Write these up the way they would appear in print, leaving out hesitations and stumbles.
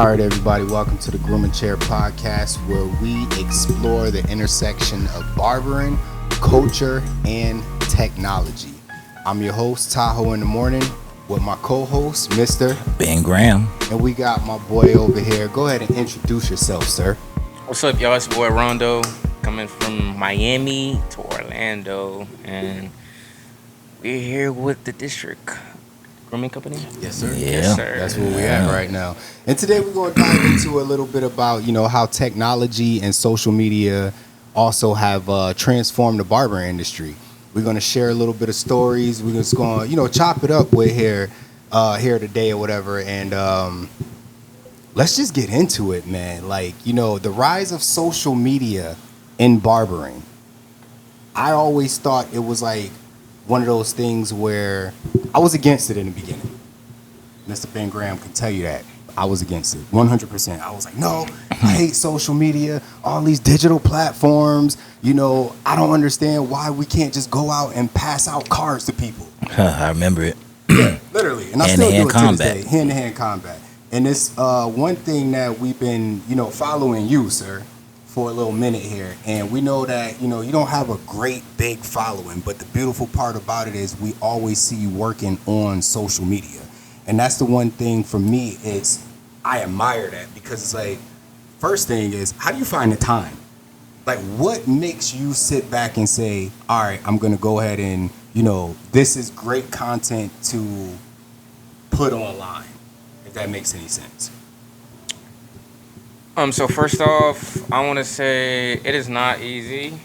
All right, everybody, welcome to the Grooming Chair podcast, where we explore the intersection of barbering, culture, and technology. I'm your host, Tahoeinthemorningg, with my co-host, Mr. Ben Graham. And we got my boy over here. Go ahead and introduce yourself, sir. What's up, y'all? It's your boy Rondo, coming from Miami to Orlando, and we're here with the district grooming company. Yes, sir. Yeah. Yes, sir. That's where we at right now. And today we're going to dive into a little bit about, how technology and social media also have transformed the barbering industry. We're going to share a little bit of stories. We're just going to, chop it up with here today or whatever. And let's just get into it, man. The rise of social media in barbering. I always thought it was like one of those things where I was against it in the beginning. Mr. Ben Graham can tell you that. I was against it, 100%. I was like, no, I hate social media, all these digital platforms. I don't understand why we can't just go out and pass out cards to people. I remember it. Yeah, literally. And I still do it to this day, hand-to-hand hand-to-hand combat. And it's one thing that we've been, following you, sir, for a little minute here. And we know that, you don't have a great big following, but the beautiful part about it is we always see you working on social media. And that's the one thing for me is I admire that, because it's like, first thing is, how do you find the time? Like, what makes you sit back and say, all right, I'm going to go ahead and, this is great content to put online, if that makes any sense. So first off, I want to say it is not easy.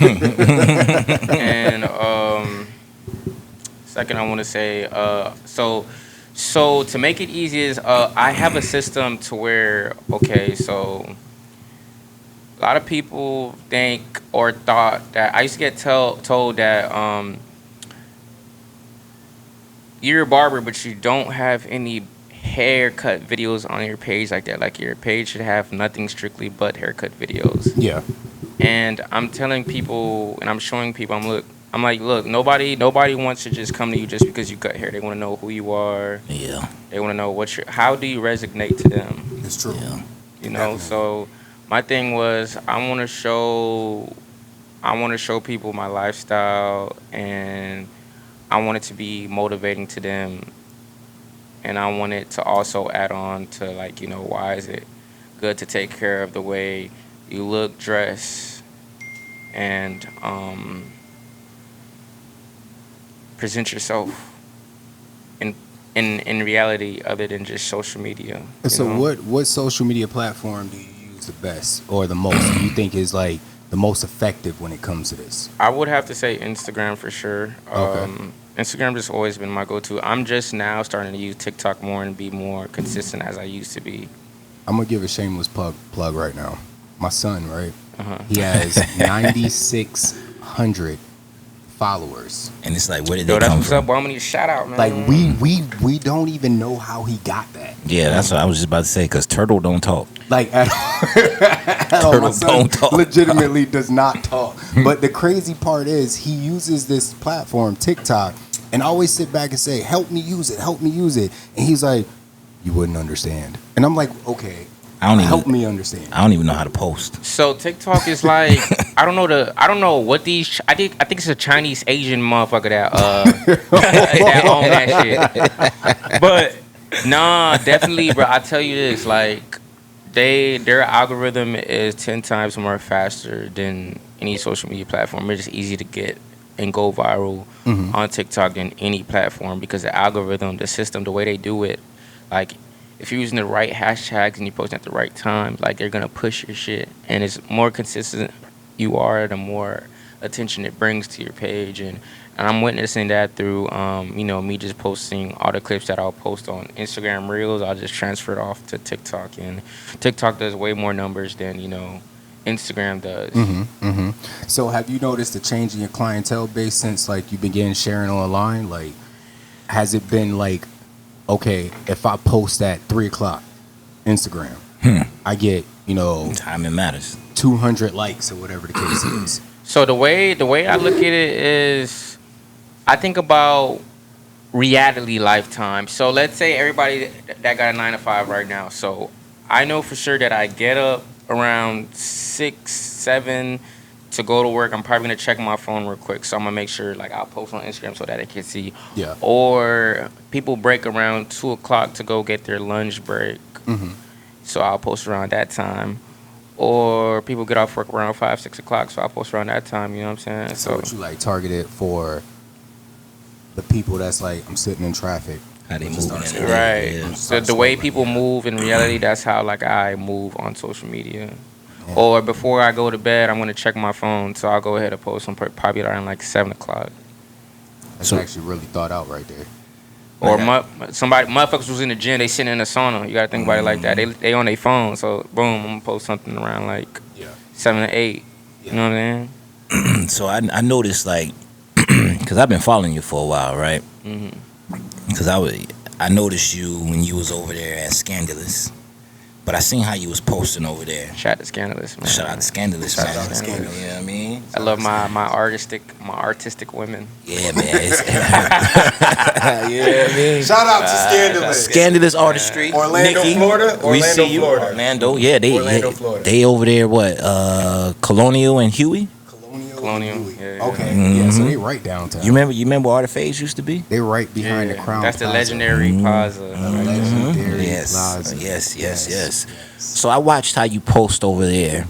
And second, I want to say so to make it easy is I have a system to where so a lot of people think or thought that I used to get told that you're a barber, but you don't have any haircut videos on your page like that. Like, your page should have nothing strictly but haircut videos. Yeah. And I'm telling people, and I'm showing people, I'm like, look, nobody wants to just come to you just because you cut hair. They want to know who you are. Yeah. They want to know how do you resonate to them. It's true. Yeah. Definitely. So my thing was, I want to show people my lifestyle, and I want it to be motivating to them. And I want it to also add on to, why is it good to take care of the way you look, dress, and present yourself in reality, other than just social media. So what social media platform do you use the best or the most? Do you think is like the most effective when it comes to this? I would have to say Instagram for sure. Okay. Instagram just always been my go-to. I'm just now starting to use TikTok more and be more consistent as I used to be. I'm gonna give a shameless plug right now. My son, right? Uh-huh. He has 9,600 followers. And it's like, where did Yo, they that's come what's from? up. Well, I'm gonna need a shout out, man. Like we don't even know how he got that. Yeah, that's what I was just about to say, because Turtle don't talk. Like at all. My Turtle son don't talk. legitimately does not talk. But the crazy part is he uses this platform, TikTok, and I always sit back and say, help me use it. And he's like, you wouldn't understand. And I'm like, okay, help me understand. I don't even know how to post. So TikTok is like I don't know what these I think it's a Chinese Asian motherfucker that that own that shit. But nah, definitely, bro. I tell you this, like their algorithm is 10 times more faster than any social media platform. It's just easy to get and go viral on TikTok than any platform, because the algorithm, the system, the way they do it, like, if you're using the right hashtags and you're posting at the right time, like, they're gonna push your shit. And it's more consistent you are, the more attention it brings to your page. And I'm witnessing that through me just posting all the clips that I'll post on Instagram Reels. I'll just transfer it off to TikTok, and TikTok does way more numbers than Instagram does. So have you noticed a change in your clientele base since, like, you began sharing online? Like, has it been like, okay, if I post at 3:00 Instagram, I get, Timing matters. 200 likes or whatever the case is. So the way I look at it is, I think about reality lifetime. So let's say everybody that got a 9 to 5 right now. So I know for sure that I get up around 6, 7 to go to work. I'm probably gonna check my phone real quick. So I'm gonna make sure like I'll post on Instagram so that they can see. Yeah. Or people break around 2 o'clock to go get their lunch break. Mm-hmm. So I'll post around that time. Or people get off work around 5, 6 o'clock. So I'll post around that time. You know what I'm saying? So what you like targeted for the people that's like, I'm sitting in traffic. How they Just moving start in scrolling. Right. Yeah. So the way people move in reality, that's how like I move on social media. Yeah. Or before I go to bed, I'm gonna check my phone. So I'll go ahead and post some probably around like 7 o'clock. That's So- actually really thought out right there. Or Like somebody motherfuckers was in the gym, they sitting in the sauna. You gotta think about it like that. They on their phone. So boom, I'm gonna post something around like Yeah. 7 to 8. You know what I'm saying? So I noticed like, because I've been following you for a while, right? Hmm. Because I noticed you when you was over there at Scandalous, but I seen how you was posting over there. Shout out to Scandalous, man. Shout out to Scandalous, Shout man. out to Scandalous. You know what I mean? I love my artistic women. Yeah, man. Yeah, man. Shout out to Scandalous. Scandalous artistry. Orlando, Nikki, Florida? we Orlando, see you. Florida. Orlando, yeah, they Orlando, Florida. they over there. What? Colonial and Huey. Colonial, Huey. yeah, yeah. Okay. Mhm. Yeah, so they right downtown. You remember where Artifacts used to be? They right behind the Crown That's the Plaza. legendary plaza. Legendary Yes. Plaza. Yes. So I watched how you post over there.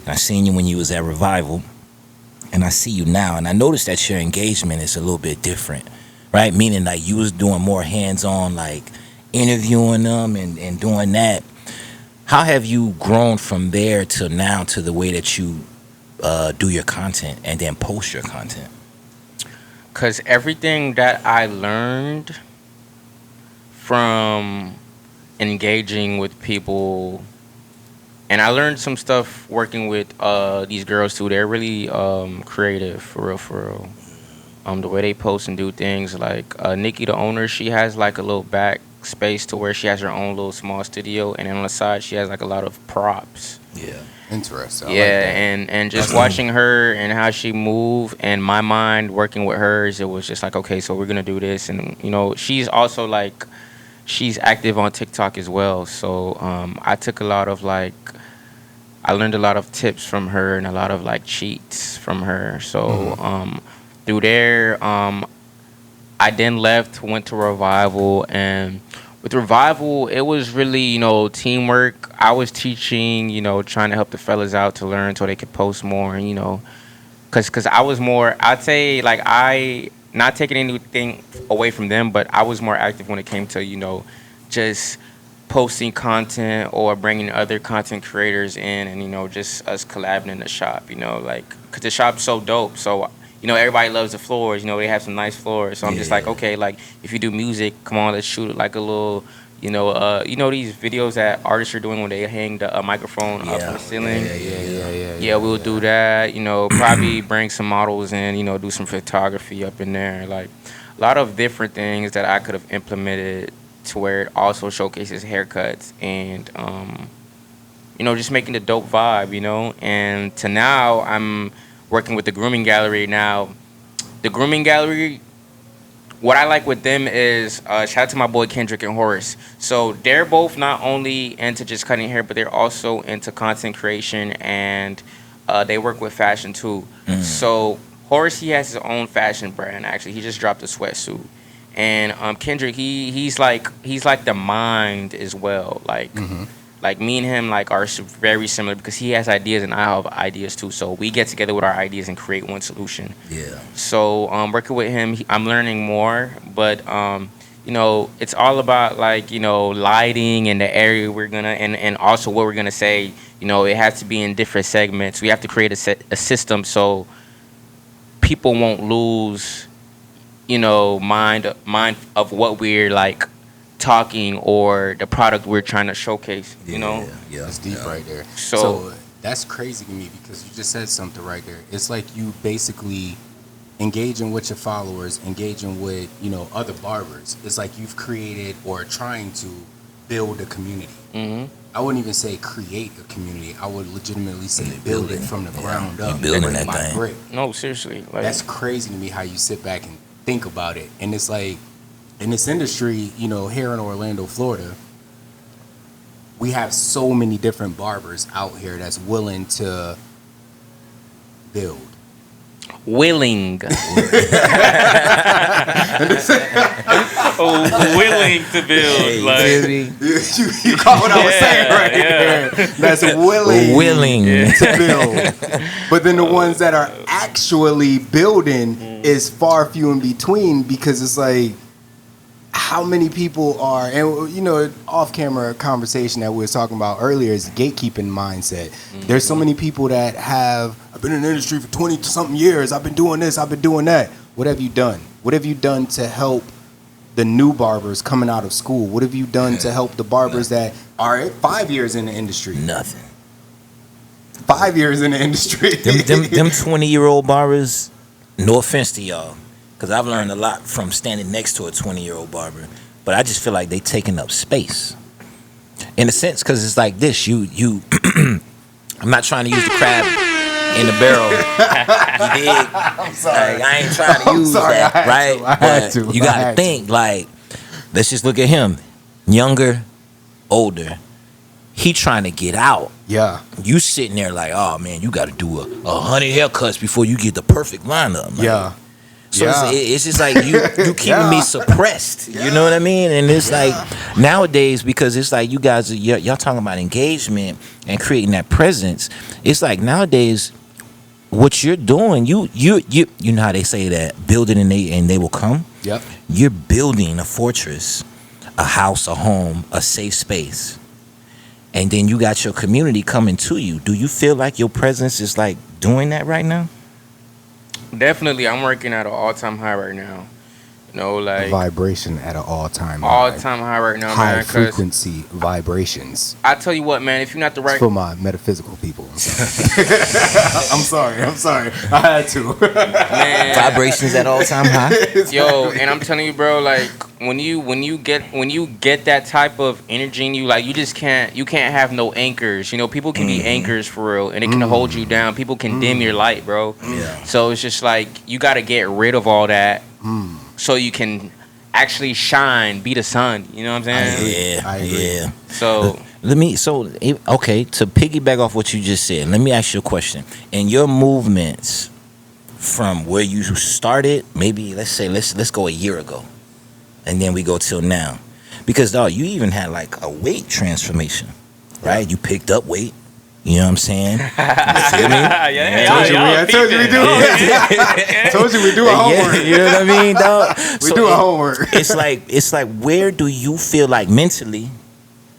I seen you when you was at Revival, and I see you now, and I noticed that your engagement is a little bit different, right? Meaning like you was doing more hands-on, like interviewing them and doing that. How have you grown from there to now to the way that you do your content and then post your content? Because everything that I learned from engaging with people, and I learned some stuff working with these girls too. They're really creative, for real. The way they post and do things, like Nikki, the owner, she has like a little back space to where she has her own little small studio, and then on the side she has like a lot of props. Yeah. Interesting. I Yeah, like that. and just watching her and how she move, and my mind working with hers, it was just like, okay, so we're gonna do this. And she's also like, she's active on TikTok as well. So I took a lot of like, I learned a lot of tips from her and a lot of like cheats from her. So through there, I then left, went to Revival, and with Revival, it was really, teamwork. I was teaching, trying to help the fellas out to learn so they could post more, and, because I was more, I'd say, like, not taking anything away from them, but I was more active when it came to, just posting content or bringing other content creators in and, just us collabing in the shop, like, because the shop's so dope. So, everybody loves the floors. They have some nice floors. So I'm just like, okay, like, if you do music, come on, let's shoot it like a little, these videos that artists are doing when they hang the microphone up on the ceiling. Yeah, we'll do that. Probably bring some models in, do some photography up in there. Like, a lot of different things that I could have implemented to where it also showcases haircuts and, just making the dope vibe, And to now, I'm working with the Grooming Gallery now. The Grooming Gallery, what I like with them is, shout out to my boy Kendrick and Horace. So they're both not only into just cutting hair, but they're also into content creation, and they work with fashion too. So Horace, he has his own fashion brand. Actually, he just dropped a sweatsuit, and Kendrick, he's like the mind as well. Like me and him are very similar because he has ideas and I have ideas too. So we get together with our ideas and create one solution. Yeah. So working with him, I'm learning more, but it's all about lighting and the area we're gonna and also what we're gonna say. It has to be in different segments. We have to create a system so people won't lose mind of what we're talking or the product we're trying to showcase. Yeah. That's deep right there. So So that's crazy to me because you just said something right there. It's like you basically engaging with your followers, engaging with, other barbers. It's like you've created or trying to build a community. I wouldn't even say create a community. I would legitimately say build it from the ground up. Building brick that by thing. brick. no, seriously, That's crazy to me how you sit back and think about it. And it's like, in this industry, you know, here in Orlando, Florida, we have so many different barbers out here that's willing to build. Willing to build. Like, you caught what I was saying right there. That's willing to build. But then the ones that are actually building is far few in between, because it's like, how many people are, and you know, off-camera conversation that we were talking about earlier is gatekeeping mindset. There's so many people that I've been in the industry for 20-something years, I've been doing this, I've been doing that. What have you done? What have you done to help the new barbers coming out of school? What have you done to help the barbers that are 5 years in the industry? Nothing. 5 years in the industry. Them 20-year-old barbers, no offense to y'all, because I've learned a lot from standing next to a 20-year-old barber, but I just feel like they taking up space. In a sense, because it's like this, you I'm not trying to use the crab in the barrel. You dig? I'm sorry. Like, I ain't trying to use that, right? I had to. You got to think, like, let's just look at him. Younger, older. He trying to get out. Yeah. You sitting there like, oh, man, you got to do 100 haircuts before you get the perfect lineup. Like, Yeah. so Yeah. it's just like you keeping me suppressed. You know what I mean? And it's like nowadays, because it's like you guys y'all talking about engagement and creating that presence. It's like nowadays, what you're doing, you know how they say that building and they will come. Yep. You're building a fortress, a house, a home, a safe space, and then you got your community coming to you. Do you feel like your presence is like doing that right now? definitely, I'm working at an all-time high right now. You know, like Vibration at an all-time high right now, high man. 'Cause frequency vibrations. I tell you what, man, if you're not the It's right, for my metaphysical people. I'm sorry. I had to. man, Vibrations at all time high. yo, and I'm telling you, bro, like when you get that type of energy in you, like you can't have no anchors. You know, people can be anchors for real, and it can hold you down. People can dim your light, bro. Yeah. So it's just like you got to get rid of all that, so you can actually shine, be the sun. You know what I'm saying? I agree. Yeah. So Okay, to piggyback off what you just said, let me ask you a question. In your movements from where you started, maybe let's go a year ago, and then we go till now, because dog, you even had like a weight transformation, right? You picked up weight. You know what I'm saying? You feel me? I told you we do. Told you we do our homework. Yeah, you know what I mean, dog? We do our homework. It's like where do you feel like mentally?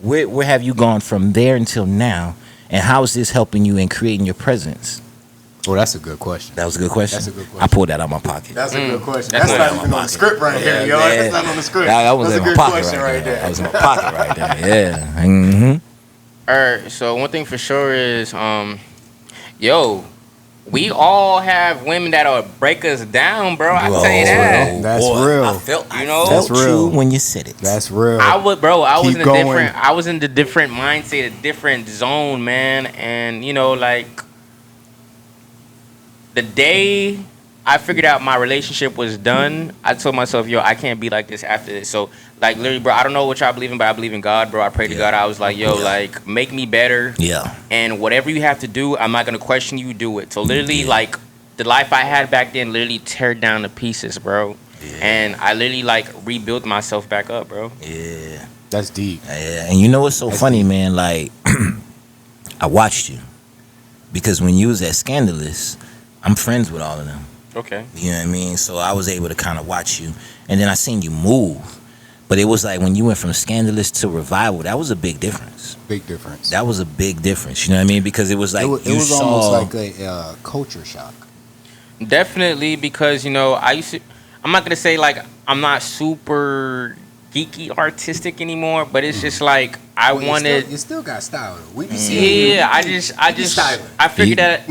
Where have you gone from there until now? And how is this helping you in creating your presence? Well, that's a good question. That was a good question. That's a good question. I pulled that out of my pocket. That's a good question. That's That's not not even on the script right here, yo. Yeah. That's not on the script. That was That's in a my good pocket question right right there. there. That was in my pocket right there. Yeah. Mm-hmm. Alright, so one thing for sure is, yo, we all have women that'll break us down, bro. I tell you that. That's real. I felt That's you real. when you said it. That's real. I was Keep in going. the different mindset, a different zone, man. And you know, like the day I figured out my relationship was done, I told myself, yo, I can't be like this after this. So, like, literally, bro, I don't know what y'all believe in, but I believe in God, bro. I pray to God. I was like, yo, like, make me better. Yeah. And whatever you have to do, I'm not going to question you, do it. So, literally, like, the life I had back then literally tear down to pieces, bro. Yeah. And I literally, like, rebuilt myself back up, bro. Yeah. That's deep. Yeah. And you know what's so funny, man? Like, I watched you. Because when you was at Scandalous, I'm friends with all of them. Okay. You know what I mean? So I was able to kind of watch you. And then I seen you move. But it was like when you went from Scandalous to Revival, that was a big difference. Big difference. That was a big difference. You know what I mean? Because it was like it was almost like a culture shock. Definitely, because, you know, I'm not going to say, like, I'm not super geeky artistic anymore, but it's just like You still got style. We be seeing I figured that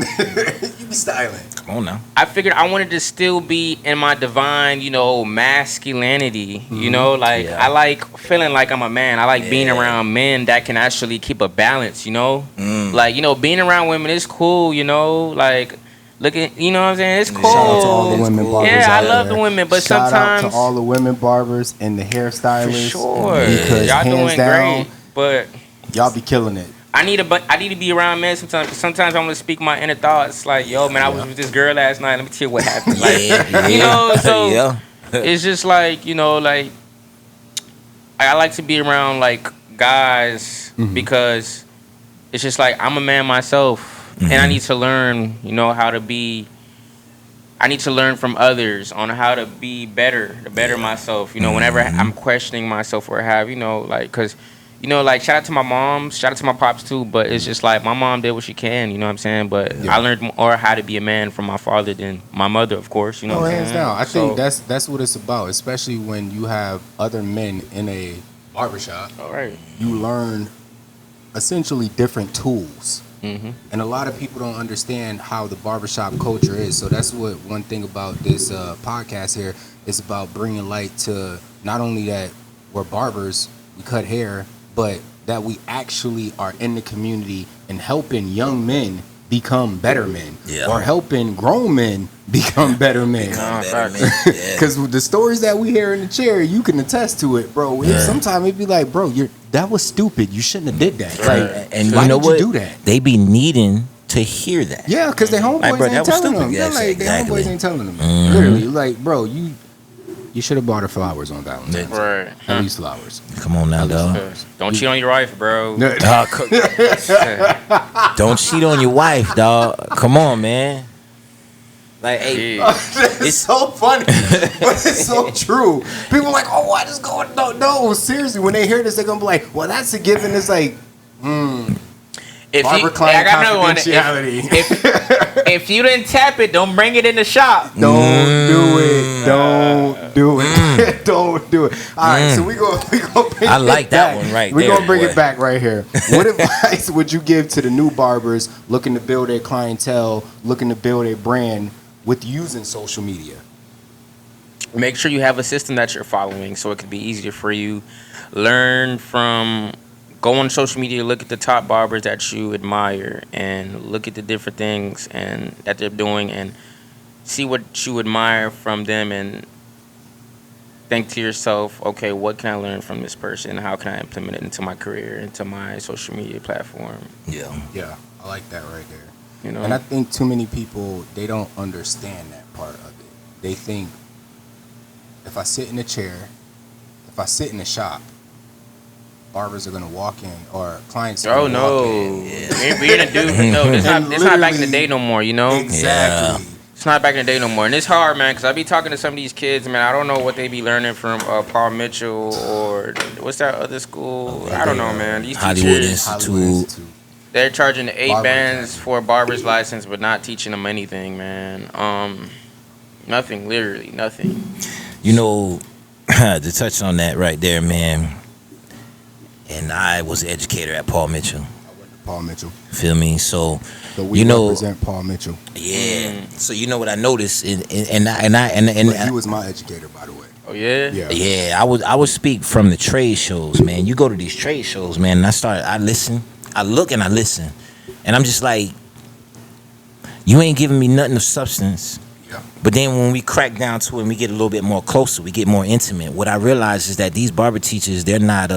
you be styling. Come on now. I figured I wanted to still be in my divine, you know, masculinity. You know, like I like feeling like I'm a man. I like being around men that can actually keep a balance. You know, like, you know, being around women is cool. You know, like Look at, you know what I'm saying? It's cool. Shout out to all the women barbers. Yeah, I out love there. the women, but Shout sometimes out to all the women barbers and the hairstylists. sure, Because y'all hands doing down, great, but y'all be killing it. I need to be around men sometimes. 'Cause sometimes I'm gonna speak my inner thoughts. Like, yo, man, I was with this girl last night. Let me tell you what happened. Like, you know, so it's just like, you know, like I like to be around like guys because it's just like I'm a man myself, and I need to learn, you know, how to be. I need to learn from others on how to be better, to better myself. You know, whenever I'm questioning myself or have, you know, like, cause, you know, like, shout out to my mom, shout out to my pops too. But it's just like my mom did what she can. You know what I'm saying? But I learned more how to be a man from my father than my mother, of course. You know what I'm hands saying? down. I think that's what it's about, especially when you have other men in a barbershop. All right. You learn essentially different tools. Mm-hmm. And a lot of people don't understand how the barbershop culture is. So that's what one thing about this podcast here is about bringing light to not only that we're barbers, we cut hair, but that we actually are in the community and helping young men become better men, or helping grown men become better men. Because the stories that we hear in the chair, you can attest to it, bro. Sometimes it'd be like, bro, that was stupid. You shouldn't have did that. Like, and why you know did what? you do that? They be needing to hear that. Yeah, because their homeboys Like, bro, that ain't was telling stupid. them. Yeah, Yeah, like, their exactly. homeboys ain't telling them. Literally, like, bro, you should have bought her flowers on Valentine's. Right. At least flowers. Come on now, dog. Don't cheat on your wife, bro. Don't cheat on your wife, dog. Come on, man. Like, hey, It's so funny, but it's so true. People are like, oh, what is going on? No, seriously, when they hear this, they're going to be like, well, that's a given. It's like, barber-client confidentiality. If you didn't tap it, don't bring it in the shop. Don't do it. Don't do it. Don't do it. All right, so we go bring I like it that back. one right We're there. going to bring boy. it back right here. What advice would you give to the new barbers looking to build their clientele, looking to build a brand with using social media? Make sure you have a system that you're following so it can be easier for you. Learn from, go on social media, look at the top barbers that you admire and look at the different things and that they're doing and see what you admire from them and think to yourself, okay, what can I learn from this person? How can I implement it into my career, into my social media platform? Yeah, I like that right there. You know? And I think too many people, they don't understand that part of it. They think, if I sit in a chair, if I sit in a shop, barbers are gonna walk in, or clients are gonna walk in. Being a dude, no, it's not back in the day no more, you know? Exactly. It's not back in the day no more. And it's hard, man, because I be talking to some of these kids, man. I don't know what they be learning from Paul Mitchell or what's that other school? I don't know, man. These Hollywood teachers, Institute. they're charging the 8 Barber bands Academy. for a barber's license, but not teaching them anything, man. Nothing, literally nothing. You know, to touch on that right there, man. And I was an educator at Paul Mitchell. Paul Mitchell. Feel me? So we you know, represent Paul Mitchell. yeah. So you know what I noticed, and But he was my educator, by the way. Oh, yeah? yeah, I would speak from the trade shows, man. You go to these trade shows, man, and I listen, I look and I listen, and I'm just like, you ain't giving me nothing of substance. Yeah. But then when we crack down to it and we get a little bit more closer, we get more intimate. What I realize is that these barber teachers, they're not.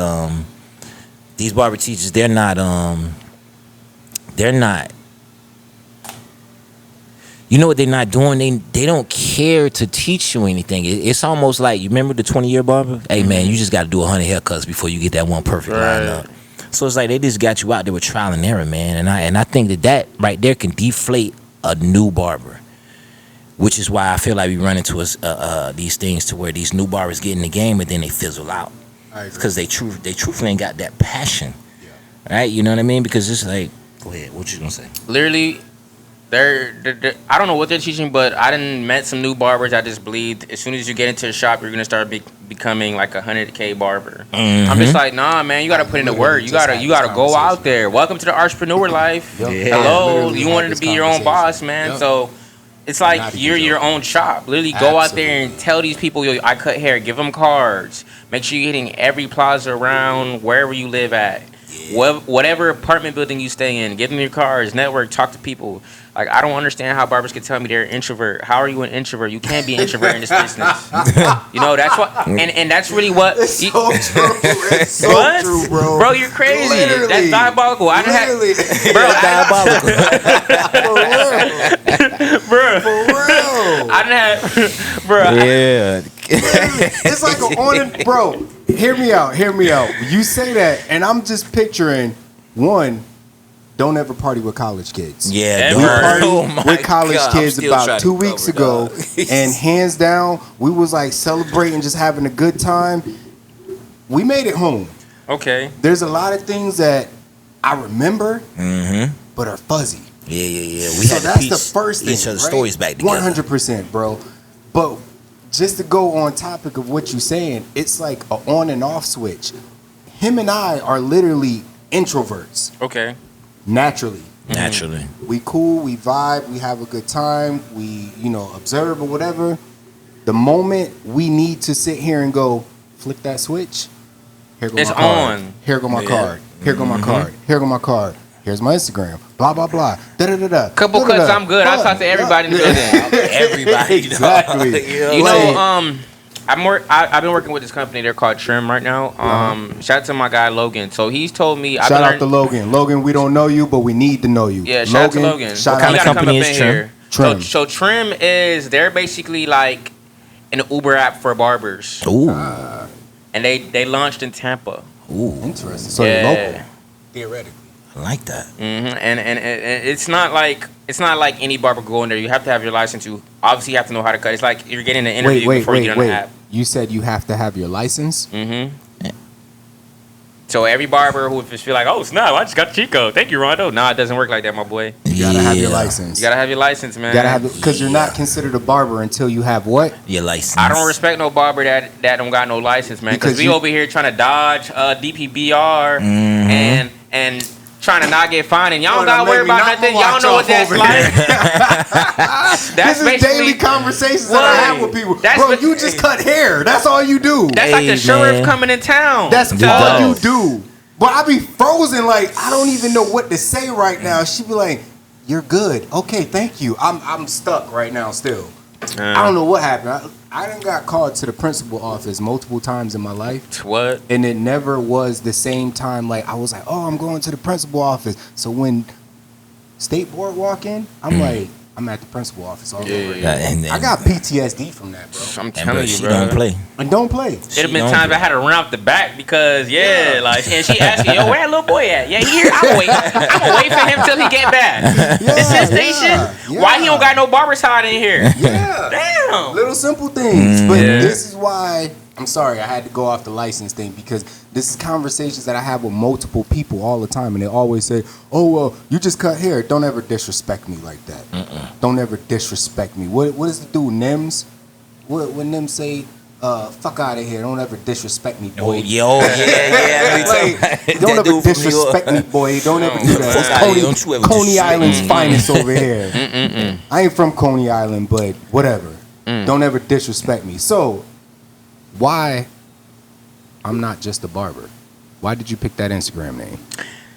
You know what they're not doing? They don't care to teach you anything. It's almost like, you remember the 20-year barber? Hey, man, you just got to do 100 haircuts before you get that one perfect line up. So it's like they just got you out there with trial and error, man. And I think that right there can deflate a new barber, which is why I feel like we run into these things to where these new barbers get in the game and then they fizzle out. Because they truthfully ain't got that passion. Yeah. Right? You know what I mean? Because it's like, go ahead, what you gonna say? Literally, they're I don't know what they're teaching, but I done met some new barbers. I just believed as soon as you get into the shop, you're gonna start becoming like a 100K barber. I'm just like, nah, man, you gotta put in the work. You gotta go out there. Welcome to the entrepreneur life. Yep. Yeah. Hello, you wanted to be your own boss, man. Yep. So it's like you're your own shop. Literally, go out there and tell these people, yo, I cut hair. Give them cards. Make sure you're hitting every plaza around wherever you live at. Whatever apartment building you stay in, get in your cars, network, talk to people. Like, I don't understand how barbers can tell me they're an introvert. How are you an introvert? You can't be an introvert in this business. You know, that's what, and that's really what. It's so true. It's so What? true, bro. Bro, you're crazy. Literally. That's diabolical. I didn't Literally. bro, Diabolical. bro. For real. I didn't have, bro. Yeah. It's like an on bro. Hear me out. You say that, and I'm just picturing one. Don't ever party with college kids. Yeah, We Ever. partied with college God, I'm kids still trying about to 2 weeks recover, ago, dog. and hands down, we was like celebrating, just having a good time. We made it home. Okay. There's a lot of things that I remember, Mm-hmm. but are fuzzy. Yeah. We So had to that's piece the first thing. each other's right? stories back together. 100%, bro. But just to go on topic of what you're saying, it's like an on and off switch. Him and I are literally introverts, Okay. naturally. Naturally. We cool, we vibe, we have a good time, we, observe or whatever. The moment we need to sit here and go, flick that switch, here go It's my card. on. Here go my Yeah. card. Here go my card. Here go my card. Here's my Instagram. Blah, blah, blah. Da-da-da-da. Couple cuts, I'm good. I talk to everybody in the building. Everybody. dog. Exactly. You Like- know, I've been working with this company. They're called Trim right now. Shout out to my guy Logan. So he's told me. Shout out to Logan. Logan, we don't know you, but we need to know you. Yeah, shout out to Logan. Shout What kind You of gotta company come up is in Trim? here. Trim. So Trim they're basically like an Uber app for barbers, Ooh. and they launched in Tampa. Ooh. Interesting. So you're local. Yeah. Theoretically. I like that. And it's not like any barber going there. You have to have your license. You obviously have to know how to cut. It's like you're getting an interview before you get on the app. You said you have to have your license? Mm-hmm. So every barber who just feel like, oh snap, I just got Chico. Thank you, Rondo. Nah, it doesn't work like that, my boy. You gotta have your license. You gotta have your license, man. You gotta have because you're not considered a barber until you have what? Your license. I don't respect no barber that don't got no license, man. Because Because we you- over here trying to dodge DPBR and trying to not get fined, and y'all don't Bro, gotta worry don't about make me nothing. Y'all knock know my what that's watch like. off That's This is daily basically conversations that I have What? with people. That's Bro, what- you just cut hair. That's all you do. that's like the Hey, sheriff man. coming in town. That's Dude, all you dog. do. But I be frozen, like I don't even know what to say right now. She be like, "You're good, okay, thank you." I'm stuck right now still. I don't know what happened. I done got called to the principal office multiple times in my life, What? and it never was the same time. Like I was like, "Oh, I'm going to the principal office." So when state board walk in, I'm like, I'm at the principal office all over again. And I got PTSD from that, bro. I'm and telling bro, you, she bro. don't play. And don't play. It'd She have been don't times play. I had to run out the back because Yeah. like, and she asked me, "Yo, where that little boy at? Yeah, he here. I'm gonna wait for him till he get back. It's his station. yeah. Why he don't got no barber side in here? Yeah. Damn. Little simple things. But Yeah. this is why I'm sorry I had to go off the license thing because this is conversations that I have with multiple people all the time, and they always say, "Oh well, you just cut hair. Don't ever disrespect me like that. Don't ever disrespect me." What does the dude Nims? What Nims say? Fuck out of here. Don't ever disrespect me, Oh, boy. yeah. Like, don't ever disrespect me, boy. Don't ever do that. Fuck It's outta here. Don't you ever Coney disrespect Island's me. finest over here. I ain't from Coney Island, but whatever. Don't ever disrespect me. So, why I'm not just a barber? Why did you pick that Instagram name?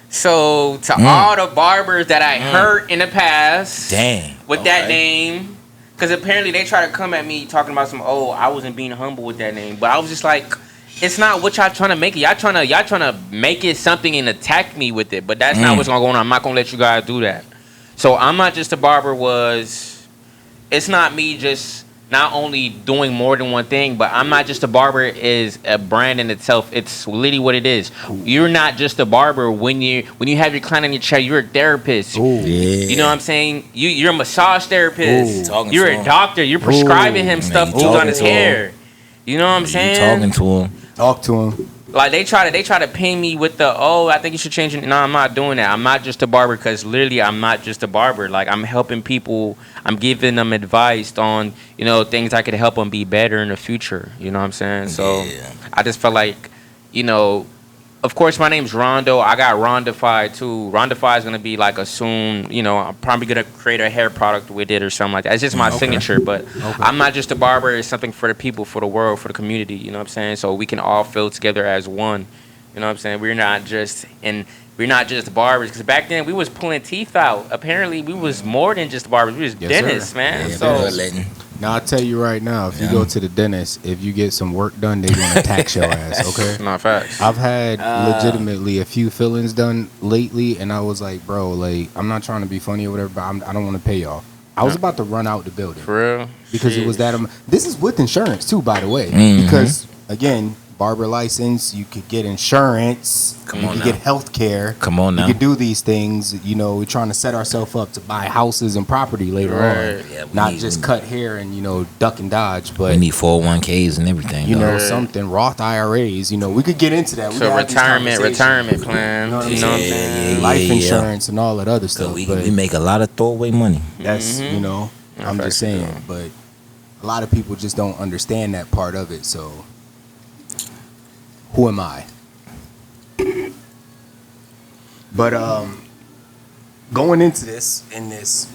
So to all the barbers that I hurt in the past, Dang. with that name, because apparently they try to come at me talking about I wasn't being humble with that name, but I was just like, it's not what y'all trying to make it. Y'all trying to make it something and attack me with it, but that's not what's gonna go on. I'm not gonna let you guys do that. So I'm not just a barber. It's not me just not only doing more than one thing, but I'm not just a barber is a brand in itself. It's literally what it is. You're not just a barber when you have your client in your chair. You're a therapist. Yeah. You know what I'm saying? You're a massage therapist. Ooh. Talking You're to a him. doctor. You're prescribing him Man, stuff you to on talking his to him. hair. You know what I'm You saying? talking to him. Talk to him. Like they try to pin me with I think you should change it. No, I'm not doing that. I'm not just a barber because literally I'm not just a barber. Like I'm helping people. I'm giving them advice on things I could help them be better in the future. You know what I'm saying? So Yeah. I just felt like of course my name's Rondo. I got Rondified too. Rondified is gonna be like a soon. I'm probably gonna create a hair product with it or something like that. It's just my signature, but I'm not just a barber. It's something for the people, for the world, for the community. You know what I'm saying? So we can all feel together as one. You know what I'm saying? We're not just barbers. Because back then we was pulling teeth out. Apparently we was more than just barbers. We was Yes, dentists, sir. man. Yeah, So letting. Now I tell you right now, if you go to the dentist, if you get some work done, they're gonna tax your ass. Okay. not facts. I've had legitimately a few fillings done lately, and I was like, bro, like I'm not trying to be funny or whatever, but I don't want to pay y'all. I was about to run out the building For real? because it was that. This is with insurance too, by the way. Mhm. Because again, barber license, you could get insurance, Come you on could now. get health care. Come on now. You could do these things. You know, we're trying to set ourselves up to buy houses and property later Right. on. Yeah, we Not need- just cut hair and duck and dodge, We but need 401ks and everything. you know Right. something Roth IRAs. We could get into that. We So could have these retirement conversations. plan. You know what I'm You know what I'm saying? saying? Yeah, Life yeah. insurance and all that other So stuff. we but make a lot of throwaway money. that's I'm Facts, just saying. yeah. But a lot of people just don't understand that part of it. So who am I? But going into this,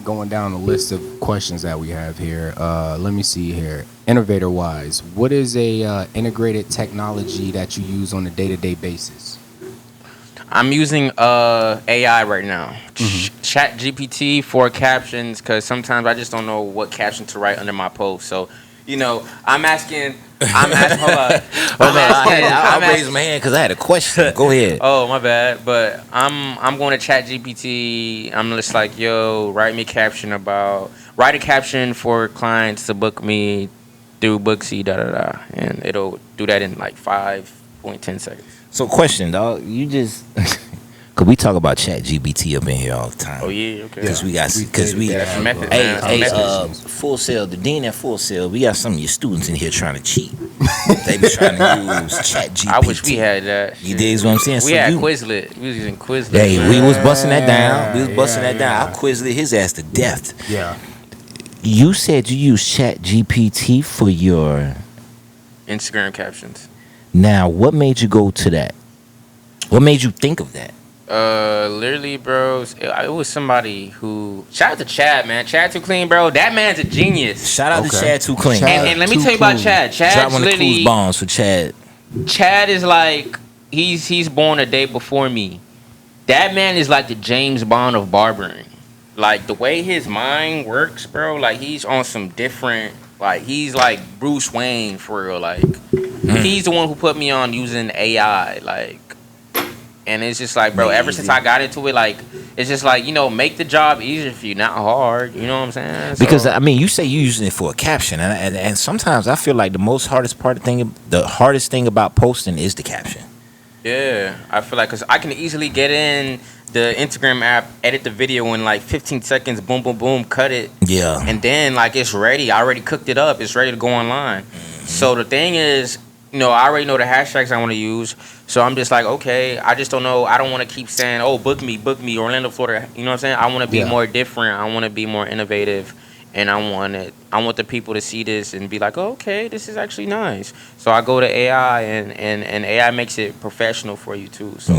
going down the list of questions that we have here, let me see here. Innovator wise, what is a integrated technology that you use on a day-to-day basis? I'm using AI right now. Chat GPT for captions, because sometimes I just don't know what caption to write under my post. So, I'm asking. Hold on. I'll raise my hand because I had a question. Go ahead. Oh, my bad. But I'm going to Chat GPT. I'm just like, yo, write a caption for clients to book me through Booksy, and it'll do that in like 5.10 seconds. So, question, dog. You just. Cause we talk about Chat GBT up in here all the time. Oh yeah, okay. Because That's method, hey, man. hey, Method. Full Sail, the dean at Full Sail, we got some of your students in here trying to cheat. They be trying to use Chat GPT. I wish we had that. You dig what I'm saying? We had Quizlet. We was using Quizlet. Hey, man. we was busting that down. Yeah. I Quizlet his ass to death. Yeah. You said you use Chat GPT for your. Instagram captions. Now, what made you go to that? What made you think of that? Literally, bro, it was somebody who. Shout out to Chad, man. Chad Too Clean, bro. That man's a genius. Shout out to Okay. Chad Too Clean. Chad- And let me Too tell you about Clean. Chad. Drop Chad's one of the literally. clues bombs for Chad. Chad is like he's born a day before me. That man is like the James Bond of barbering. Like the way his mind works, bro. Like he's on some different. Like he's like Bruce Wayne for real. Like he's the one who put me on using AI. Like, and it's just like, bro. Ever since I got into it, like it's just like make the job easier for you, not hard. You know what I'm saying? Because So- I mean, you say you're using it for a caption, and sometimes I feel like the hardest thing about posting is the caption. Yeah, I feel like because I can easily get in the Instagram app, edit the video in like 15 seconds, boom, boom, boom, cut it, Yeah. and then like it's ready. I already cooked it up. It's ready to go online. So the thing is, I already know the hashtags I want to use. So I'm just like, okay, I just don't know. I don't want to keep saying, oh, book me, Orlando, Florida. You know what I'm saying? I want to be more different. I want to be more innovative. And I want the people to see this and be like, oh, okay, this is actually nice. So I go to AI and AI makes it professional for you too. So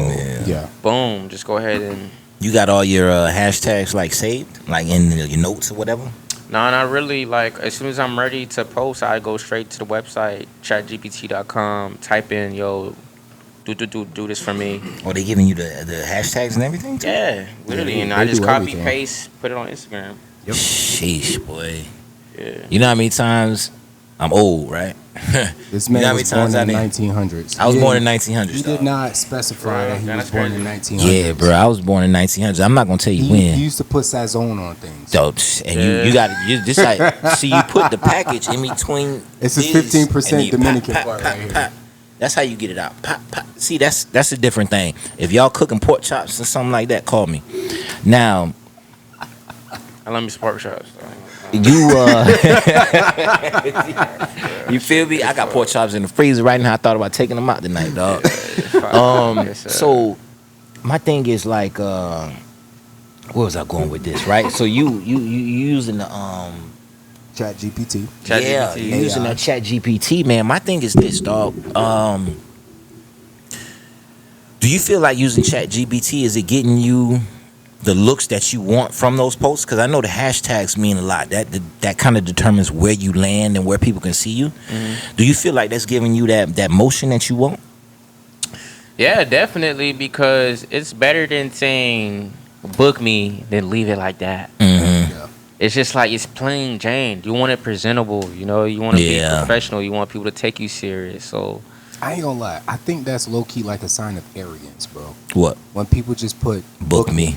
Yeah. boom, just go ahead and You got all your hashtags like saved, like in your notes or whatever. no, not really. Like as soon as I'm ready to post, I go straight to the website, chatgpt.com, type in, yo, do this for me. Or they giving you the hashtags and everything too? Yeah, literally. they- And they I just do copy, everything. paste, put it on Instagram. Sheesh, boy. Yeah. You know how many times I'm old, right? This You know man how many was born times I in the did- 1900s. I was He born in didn't- 1900s. He did not specify that he That's was born in crazy. 1900s. Yeah, bro. I was born in 1900s. I'm not gonna tell you He when. used to put Sazone on things. And you got you just like see you put the package in between. It's his this 15% and you Dominican pop, part pop, right here. pop. That's how you get it out. Pop, pop. See, that's a different thing. If y'all cooking pork chops or something like that, call me. Now I love me some pork chops. you you feel me? I got pork chops in the freezer right now. I thought about taking them out tonight, dog. So my thing is like, where was I going with this? Right. So you using the Chat GPT. yeah, ChatGPT. you using AI. that Chat GPT, man. My thing is this, dog. Do you feel like using Chat GPT, is it getting you the looks that you want from those posts? Because I know the hashtags mean a lot. That kind of determines where you land and where people can see you. Do you feel like that's giving you that motion that you want? Yeah, definitely, because it's better than saying book me than leave it like that. Mm-hmm. Yeah. It's just like it's plain Jane. You want it presentable, you know. You want to be Yeah. professional. You want people to take you serious. So I ain't gonna lie. I think that's low key like a sign of arrogance, bro. What? When people just put Book me.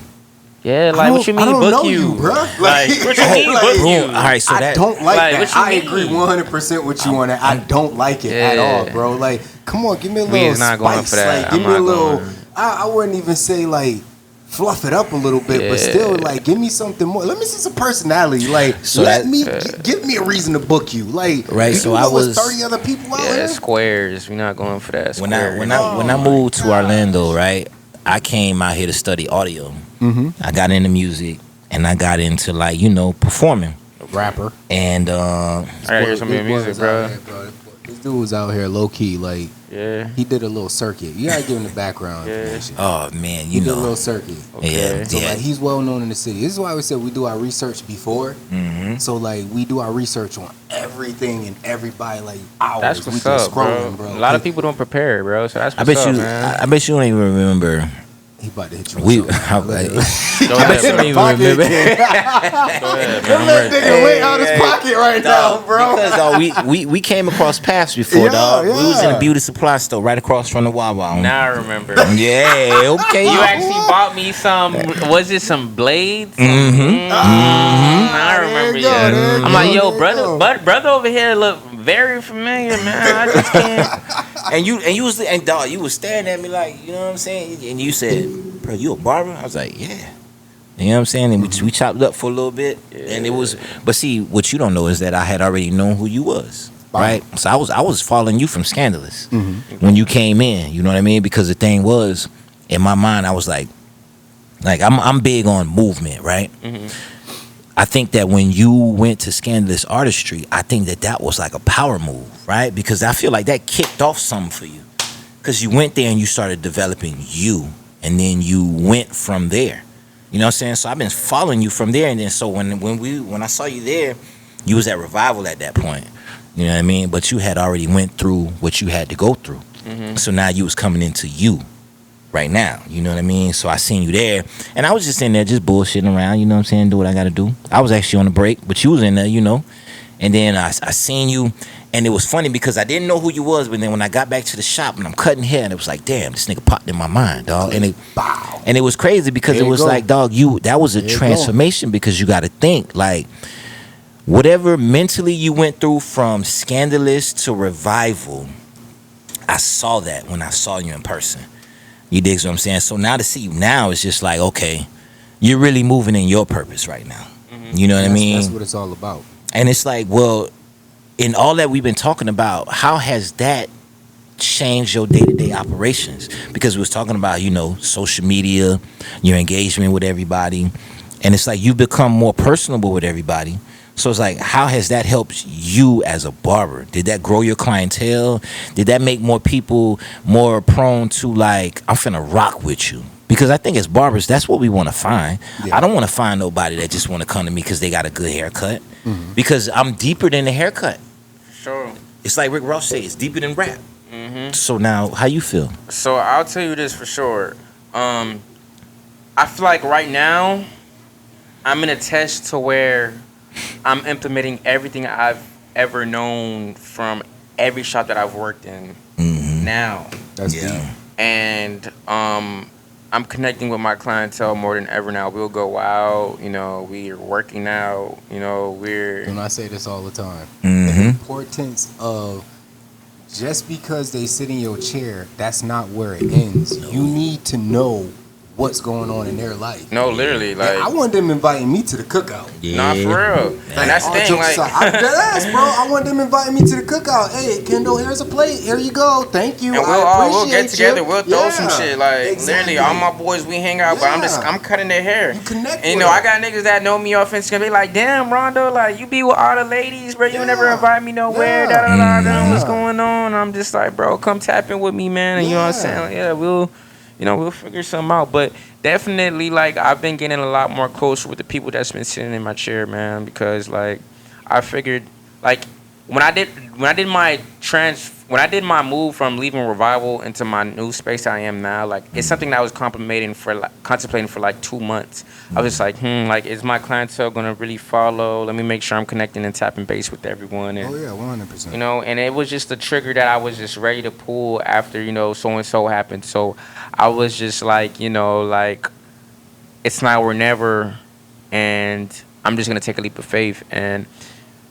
yeah, I like what you don't- I mean don't book know you, bro. Like what you mean like, book Bro, you? all right, so I that don't like Like, that. what you I mean? agree 100% with you on that. I don't like it at Yeah. all, bro. Like, come on, give me a We little is not going spice. for that. Like, give I'm me a not little. going. I wouldn't even say like fluff it up a little bit, but Yeah. still, like, give me something more. Let me see some personality. Like, So let that- me give me a reason to book you. Like, Right, you so know I it's was- 30 other people out Yeah, here. squares. We're not going for that. When I Squares. moved to Orlando, right, I came out here to study audio. Mm-hmm. I got into music and I got into like, you know, performing. Rapper. And I gotta hear some of your This boy music, was bro. out here, bro. This dude was out here low key, like Yeah. he did a little circuit. You gotta give him the background Yeah. information. oh man, He you did a know. little circuit. Yeah, So yeah. like he's well known in the city. This is why we said we do our research before. Mm-hmm. So like we do our research on everything and everybody like hours. That's we what's just up, bro. scrolling, bro. A lot of people don't prepare, bro. So that's I what's bet up, you man. I bet you don't even remember. He about to hit you. We with something. I, Go I bet ahead, you bro. don't even Pocket remember. again. Go ahead, man. I'm That ready. nigga way out his pocket right now, Dog, bro. Because dog, we came across paths before, Yeah, dog. We was in yeah. a beauty supply store right across from the Wawa. Now I remember. Yeah, okay. You actually bought me some. Was it some blades? Mhm. I There remember. you go, Yeah. there you I'm go, like, yo, there you brother, go. brother over here look very familiar, man. I just can't. And you was dog, you was staring at me like, you know what I'm saying? And you said, "Bro, you a barber?" I was like, "Yeah." You know what I'm saying? And we chopped up for a little bit, and it was. But see, what you don't know is that I had already known who you was, right? So I was following you from Scandalous when you came in. You know what I mean? Because the thing was, in my mind, I was like I'm big on movement, right? I think that when you went to Scandalous Artistry, I think that was like a power move, right? Because I feel like that kicked off something for you. Because you went there and you started developing you, and then you went from there. You know what I'm saying? So I've been following you from there, and then so when I saw you there, you was at Revival at that point. You know what I mean? But you had already went through what you had to go through. So now you was coming into you right now. You know what I mean? So I seen you there, and I was just in there just bullshitting around. You know what I'm saying? Do what I got to do. I was actually on a break, but you was in there, you know. And then I seen you, and it was funny because I didn't know who you was, but then when I got back to the shop and I'm cutting hair, and it was like, damn, this nigga popped in my mind, dog. And it was crazy because There it you was go. like, dog, that was a There you transformation because you got to think like whatever mentally you went through from Scandalous to Revival. I saw that when I saw you in person. You dig what I'm saying? So now to see you now is just like, okay, you're really moving in your purpose right now. You know what I mean? That's what it's all about. And it's like, well, in all that we've been talking about, how has that changed your day-to-day operations? Because we was talking about, you know, social media, your engagement with everybody, and it's like you become more personable with everybody. So it's like, how has that helped you as a barber? Did that grow your clientele? Did that make more people more prone to like, I'm finna rock with you? Because I think as barbers, that's what we want to find. Yeah. I don't want to find nobody that just want to come to me because they got a good haircut. Because I'm deeper than the haircut. Sure. It's like Rick Ross said, it's deeper than rap. So now, how you feel? So I'll tell you this for sure. I feel like right now, I'm in a test to where I'm implementing everything I've ever known from every shop that I've worked in now. That's Yeah. deep. And I'm connecting with my clientele more than ever now. We'll go out, you know, we're working out, you know, And I say this all the time. The Mm-hmm. importance of just because they sit in your chair, that's not where it ends. You need to know what's going on in their life. no, literally, like, I want them inviting me to the cookout. nah, for real. And that's the All thing, jokes like, aside, I'm dead ass, bro. I want them inviting me to the cookout. Hey, Kendall, here's a plate. Here you go. Thank you. and we'll get together. We'll throw some shit. Like, exactly. literally, all my boys, we hang out, but Yeah. I'm cutting their hair. You connect And, you with know, them. I got niggas that know me off Instagram. Be like, damn, Rondo, like, you be with all the ladies, bro. You never Yeah. invite me nowhere. Yeah. Da-da-da-da. What's Yeah. going on? I'm just like, bro, come tap in with me, man. And you know what I'm Yeah. saying? Like, yeah, we'll figure something out. But definitely, like, I've been getting a lot more closer with the people that's been sitting in my chair, man. Because, like, I figured, like, when I did my when I did my move from leaving Revival into my new space I am now, like it's something that I was contemplating for like 2 months. I was just like, like is my clientele gonna really follow? Let me make sure I'm connecting and tapping base with everyone. And, 100%. you know, and it was just a trigger that I was just ready to pull after, you know, so and so happened. So I was just like, you know, like it's now or never, and I'm just gonna take a leap of faith. And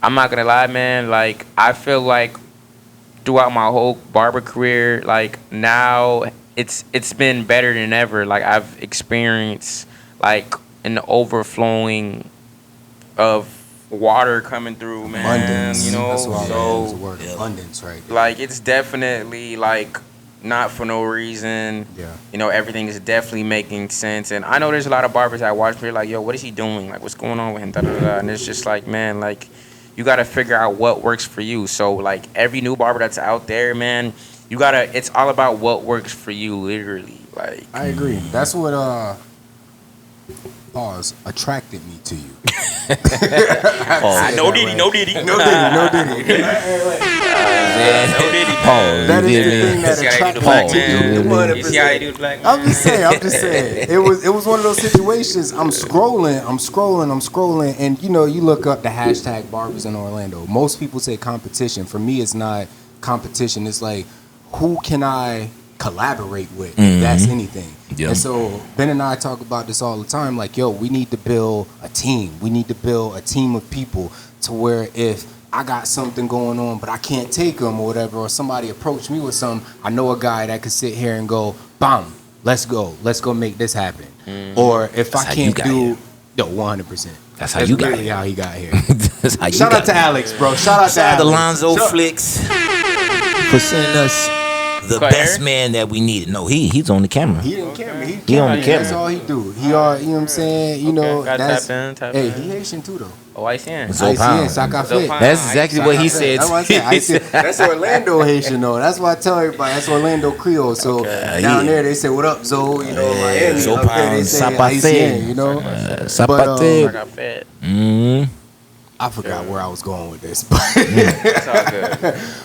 I'm not gonna lie, man, like I feel like throughout my whole barber career, like now it's been better than ever. Like I've experienced like an overflowing of water coming through, man. Abundance. You know, That's what so word. Abundance, right? like it's definitely like not for no reason. Yeah. You know, everything is definitely making sense. And I know there's a lot of barbers I watch where like, yo, what is he doing? Like, what's going on with him? Da, da, da. And it's just like, man, like you got to figure out what works for you. So like every new barber that's out there, man, it's all about what works for you, literally. Like I agree. That's what attracted me to you. No diddy. No Diddy. Pause. That You is feel the me? thing that See how they do attracted the black me to man? you. You see how they do the black man? I'm just saying. It was one of those situations. I'm scrolling, and you know, you look up the hashtag barbers in Orlando. Most people say competition. For me, it's not competition. It's like, who can I collaborate with? If that's anything. Yeah. And so Ben and I talk about this all the time. Like, yo, we need to build a team. We need to build a team of people to where if I got something going on, but I can't take them or whatever, or somebody approach me with something, I know a guy that could sit here and go, bam, let's go make this happen. Or if That's I how can't you got do, here. yo, 100%. That's how you got literally here. how he got here. That's how you Shout got out to it. Alex, bro. Shout out to Shout out to Alex. Lonzo Flicks for sending us the Go best ahead. man that we needed. No, he's on the camera. He didn't camera. He on the camera. That's all he do. He all, you know what I'm saying? You know, gotta that's, tap hey, in. he Haitian too though. Oh, ICN. So pound. Sakafet. That's exactly what he said. That's what I said. That's Orlando Haitian though. That's why I tell everybody. That's Orlando Creole. So down there they say, "What up, Zoe?" You know, Miami. So Up there pound. they say Sapate. Haitian, you know. Sapate. I got fed. I forgot where I was going with this, but It's all good.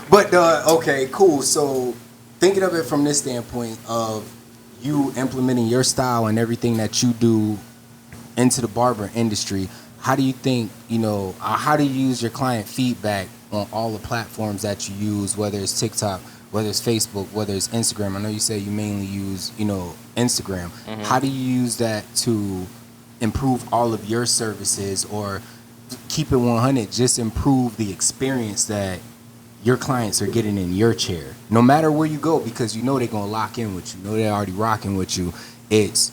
but okay, cool. So thinking of it from this standpoint of you implementing your style and everything that you do into the barber industry, how do you think, you know, how do you use your client feedback on all the platforms that you use, whether it's TikTok, whether it's Facebook, whether it's Instagram? I know you say you mainly use, you know, Instagram. How do you use that to improve all of your services, or keep it 100, just improve the experience that your clients are getting in your chair, no matter where you go, because you know they're going to lock in with you, know they're already rocking with you. It's,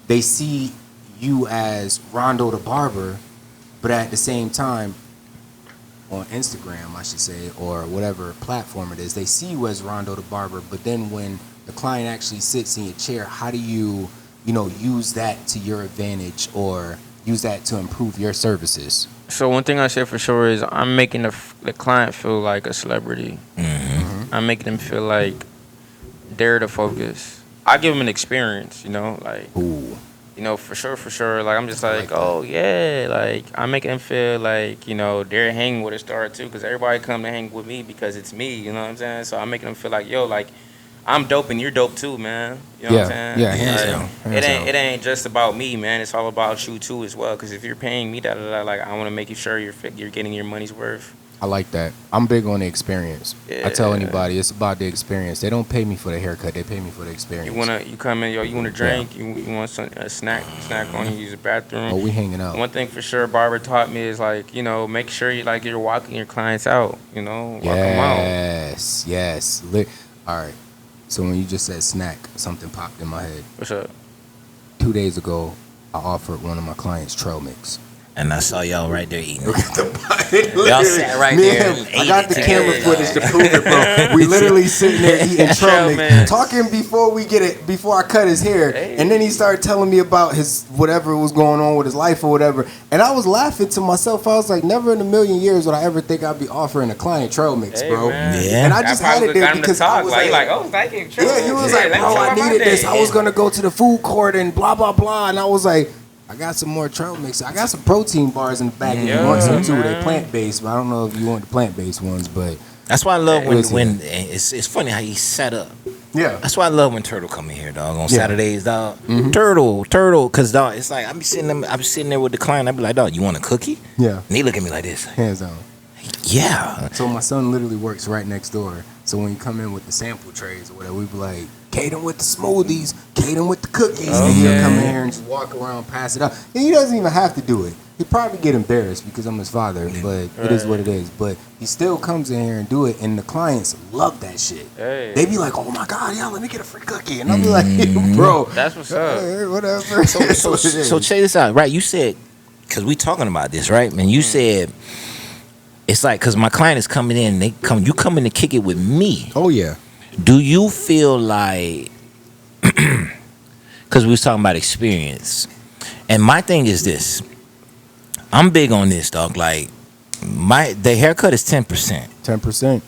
they see you as Rondo the barber, but at the same time, on Instagram, I should say, or whatever platform it is, they see you as Rondo the barber, but then when the client actually sits in your chair, how do you, you know, use that to your advantage or use that to improve your services? So one thing I say for sure is I'm making the client feel like a celebrity. I'm making them feel like they're the focus. I give them an experience, you know, like, Ooh. you know, for sure. Like, I'm just like, like oh, yeah. Like, I'm making them feel like, you know, they're hanging with a star, too. Because everybody come to hang with me because it's me, you know what I'm saying? So I'm making them feel like, yo, like, I'm dope and you're dope, too, man. You know what I'm saying? Yeah, hands Like, down. It ain't just about me, man. It's all about you, too, as well. Because if you're paying me, like, I want to make you sure you're getting your money's worth. I like that. I'm big on the experience. I tell Yeah. anybody it's about the experience. They don't pay me for the haircut. They pay me for the experience. You come in, yo, you want a drink, you want a snack on you, use the bathroom. Oh, we hanging out. One thing for sure, barber taught me is like, you know, make sure you're walking your clients out. You know, walk them out. Yes. All right. So when you just said snack, something popped in my head. What's up? 2 days ago, I offered one of my clients trail mix. And I saw y'all right there eating. Y'all sat right there and I ate got it the together. camera footage to prove it, bro. We literally sitting there eating trail mix, talking before I cut his hair, and then he started telling me about his whatever was going on with his life or whatever, and I was laughing to myself. I was like, never in a million years would I ever think I'd be offering a client trail mix, bro. Yeah. And I just had it there because I was like, oh, thank you. yeah, he was like, bro, I needed this. I was gonna go to the food court and blah blah blah, and I was like, I got some more trail mix. I got some protein bars in the back if you want some too. They plant based, but I don't know if you want the plant based ones. But That's why I love We'll see when it's funny how he's set up. Yeah. That's why I love when Turtle come in here, dog. On Saturdays, dog. Mhm. Turtle, cause dog, it's like I be sitting there with the client. I be like, dog, you want a cookie? Yeah. And they look at me like this. Hands down. Yeah. So my son literally works right next door. So when you come in with the sample trays or whatever, we be like, Kate with the smoothies, Kate with the cookies. And he'll come in here and just walk around, pass it out. And he doesn't even have to do it. He'd probably get embarrassed because I'm his father, but it is what it is. But he still comes in here and do it, and the clients love that shit. Hey. They be like, oh my God, yeah, let me get a free cookie. And I'll be like, bro. That's what's up. Whatever. So check this out, right? You said, cause we talking about this, right? And you said, it's like, cause my client is coming in, you come in to kick it with me. Oh, yeah. Do you feel like, cause we was talking about experience, and my thing is this. I'm big on this, dog. Like, the haircut is 10%. 10%.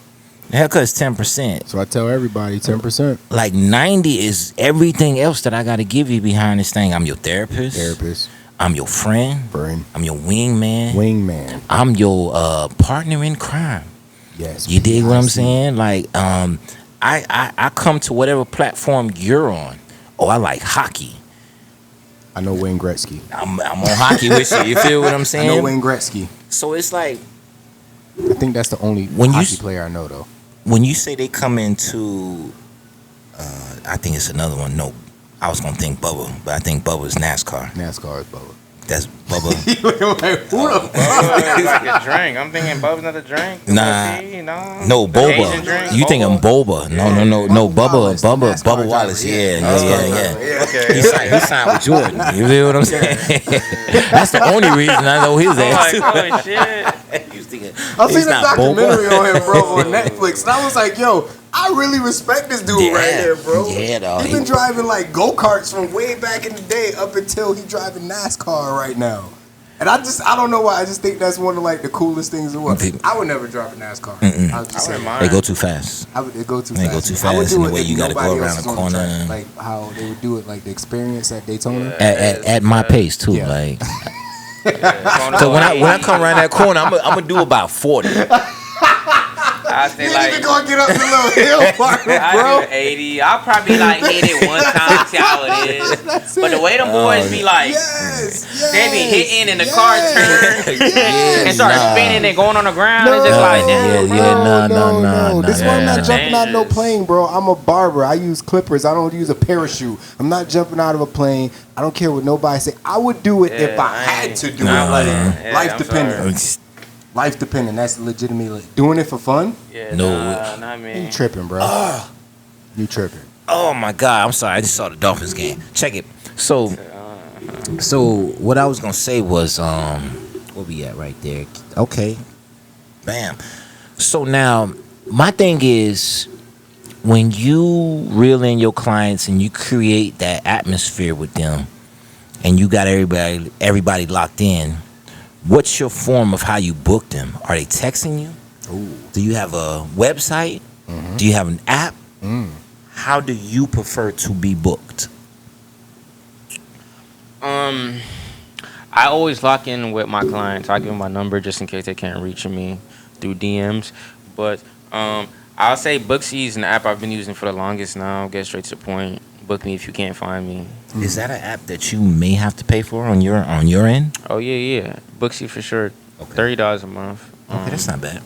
The haircut is 10%. So I tell everybody 10%. Like 90 is everything else that I got to give you behind this thing. I'm your therapist. I'm your friend. I'm your wingman. I'm your partner in crime. Yes. You dig what I'm saying? Like, I come to whatever platform you're on. Oh, I like hockey. I know Wayne Gretzky. I'm on hockey with you. You feel what I'm saying? I know Wayne Gretzky. So it's like, I think that's the only hockey player I know, though. When you say they come into, I think it's another one. No, I was gonna think Bubba, but I think Bubba is NASCAR. NASCAR is Bubba. That's Bubba. Like, who the fuck? Like a drink. I'm thinking Bubba's not a drink. Nah. No, Boba. You thinking Boba? No. Bubba Wallace. Yeah. Okay. He signed with Jordan. You feel what I'm saying? That's the only reason I know his ass. Like, oh shit. I seen a documentary on him, bro, on Netflix, and I was like, yo, I really respect this dude right here, bro. Yeah, dog. He's been driving like go-karts from way back in the day up until he driving NASCAR right now. And I don't know why. I just think that's one of like the coolest things in the world. I would never drive a NASCAR. I would just say, they go too fast. They go too fast. I would do it the way you got to go around the corner. Like how they would do it, like the experience at Daytona. At my pace too, like. So when I come around that corner, I'm gonna do about 40. I say like, even gonna get up the little hill part, bro. I do 80. I'll probably like hit it one time, see how it is. But the way them boys be like, they be hitting and the car turn and start spinning and going on the ground. It's just like, damn, no. This is why I'm not jumping out of no plane, bro. I'm a barber. I use clippers. I don't use a parachute. I'm not jumping out of a plane. I don't care what nobody say. I would do it if I had to do it. Like life dependent. Life dependent. That's legitimately doing it for fun. Yeah, not me. You tripping, bro? You tripping? Oh my God! I'm sorry. I just saw the Dolphins game. Check it. So what I was gonna say was, where we at right there? Okay, bam. So now my thing is, when you reel in your clients and you create that atmosphere with them, and you got everybody locked in. What's your form of how you book them? Are they texting you? Ooh. Do you have a website? Mm-hmm. Do you have an app? How do you prefer to be booked? I always lock in with my clients. I give them my number just in case they can't reach me through DMs. But I'll say Booksy is an app I've been using for the longest now. Get straight to the point. Book me if you can't find me. Is that an app that you may have to pay for on your end? Oh yeah. Booksy for sure. Okay. $30 a month. Okay, that's not bad.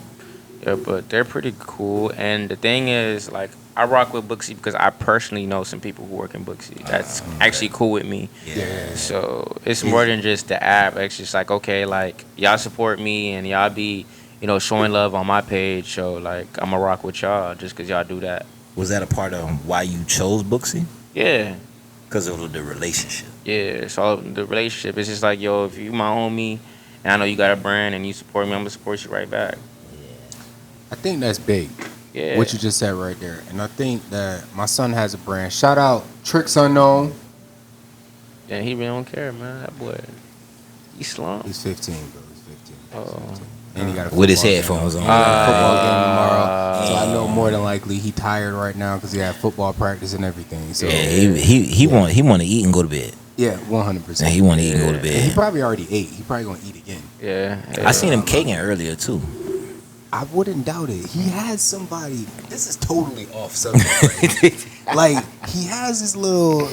Yeah, but they're pretty cool. And the thing is, like, I rock with Booksy because I personally know some people who work in Booksy. That's actually cool with me. Yeah. So it's more than just the app. It's just like, okay, like, y'all support me and y'all be, showing love on my page. So, like, I'm going to rock with y'all just because y'all do that. Was that a part of why you chose Booksy? Yeah. Because of the relationship. Yeah, so the relationship is just like, yo, if you my homie and I know you got a brand and you support me, I'm gonna support you right back. Yeah. I think that's big. Yeah. What you just said right there. And I think that my son has a brand. Shout out Tricks Unknown. Yeah, he really don't care, man. That boy, he's slumped. He's 15, bro. He's 15. Oh. And he got a with his headphones on. Football game tomorrow. So I know more than likely he tired right now because he had football practice and everything. So yeah, he want to eat and go to bed. Yeah, 100%. And he want to eat and go to bed. And he probably already ate. He probably gonna eat again. Yeah. I seen him caking earlier too. I wouldn't doubt it. He has somebody. This is totally off subject. Right? Like he has this little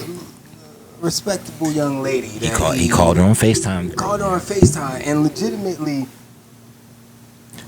respectable young lady. He called her on FaceTime. Called her on FaceTime and legitimately.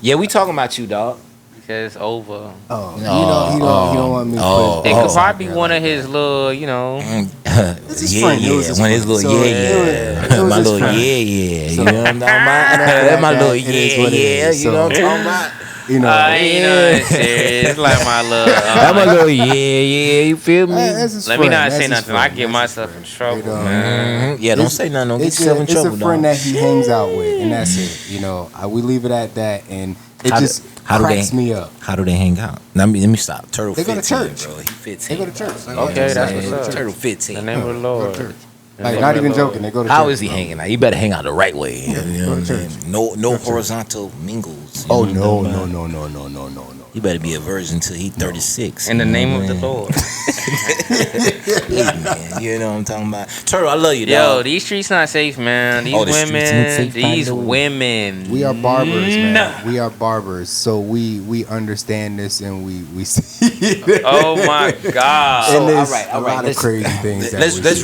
Yeah, we talking about you, dog. Because it's over. Oh, he don't want me to put It could probably be one of his little, you know. It's his friend. It was his one of his friend. little So, my his little friend. You know what I'm talking about? That's my little It is what it is. You know what I'm So, talking about? You know, It's serious. It's like my little. That's my little you feel me? that's his Let me friend. not That's say his nothing. friend. I get That's his myself in friend. trouble, You know, man. Yeah, don't say nothing. Don't get yourself in trouble, It's a friend dog. that he hangs out with, and that's it. You know, we leave it at that, and it just cracks me up. How do they hang out? Let me stop. Turtle They go 15, to church. bro. He 15. They go to church. Okay, that's what's up. Turtle 15. The name of the They go Lord. to church. Like, not even joking. They go to church. How is he hanging out? You better hang out the right way. You know go what to I'm saying? No horizontal mingles. Oh You know no, what I'm no, talking no, no, no, no, no, no. about? You better be a virgin till he 36. In the you know name what of the I'm Lord. saying? Man, you know what I'm talking about? Turtle, I love you, Yo, dog. these streets not safe, man. These The streets ain't women, safe, these I know. women. We are barbers, man. Nah. We are barbers, so we understand this and we see it. Oh my God. And there's all right, a lot of let's- crazy things. that we Let's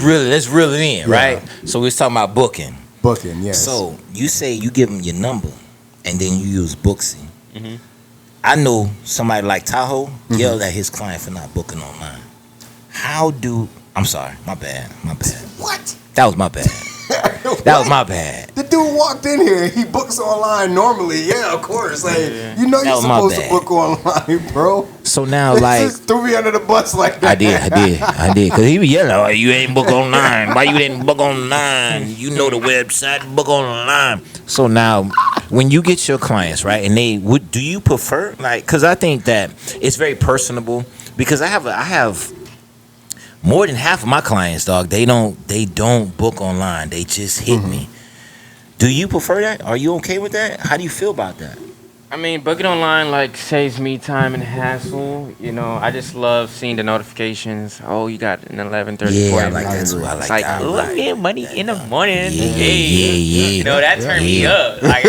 see. reel it in, Yeah. right? So we're talking about booking. Booking, yes. So you say you give them your number, and then you use Booksy. Mm-hmm. I know somebody like Tahoe yelled at his client for not booking online. I'm sorry, my bad. What? That was my bad. That was my bad. The dude walked in here. He books online normally. Yeah, of course. Like you know, That you're was my supposed to bad. book online, bro. So now, They like, just threw me under the bus like that. I did, cause he was yelling, "Oh, you ain't book online. Why you didn't book online? You know the website, book online." So now, when you get your clients, right, and do you prefer, like, cause I think that it's very personable, because I have more than half of my clients, dog. They don't book online. They just hit me. Do you prefer that? Are you okay with that? How do you feel about that? I mean, booking online like saves me time and hassle. You know, I just love seeing the notifications. Oh, you got an 11:30. Yeah, I 40. like that too. I It's like like, that. oh, yeah, money in the morning. Yeah. You know, that turned me up. Like,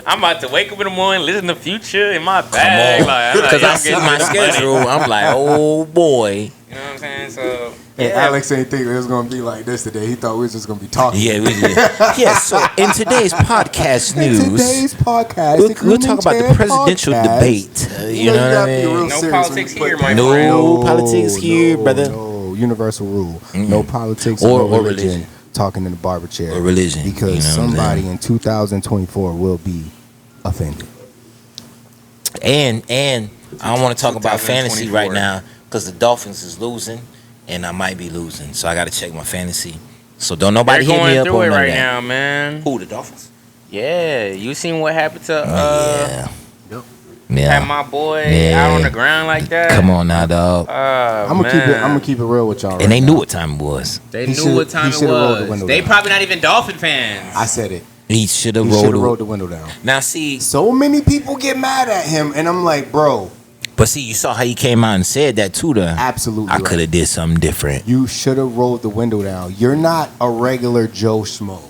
I'm about to wake up in the morning, listen to Future in my bag. Because I see my schedule, I'm like, oh boy. You know what I'm saying? So, And Alex ain't think it was gonna be like this today. He thought we was just gonna be talking. Yeah. So in today's podcast In news, today's podcast, we'll the Grooming talk about the Chair presidential podcast. debate. You know what I gotta be real mean? No serious politics when you here, put my that. friend. No politics here, brother. No, universal rule. No politics Or or religion. religion. Talking in the barber chair. Or religion, Because you know what I'm somebody in 2024 will be offended. And I don't want to talk about fantasy 2024. right now because the Dolphins is losing, and I might be losing. So I got to check my fantasy. So don't nobody they're hit me going up through on it none of right that. now, man. Who, the Dolphins? Yeah, you seen what happened to Yeah. had my boy Yeah. out on the ground like that? Come on now, dog. I'm gonna keep it real with y'all. And they knew what time it was. They He knew should- what time he it should have rolled the was. window They down. probably not even Dolphin fans. I said it. He should have He should have rolled rolled. the window down. Now see, So many people get mad at him, and I'm like, bro, but see, you saw how he came out and said that too. absolutely. I right. could have did something different. You should have rolled the window down. You're not a regular Joe Schmo.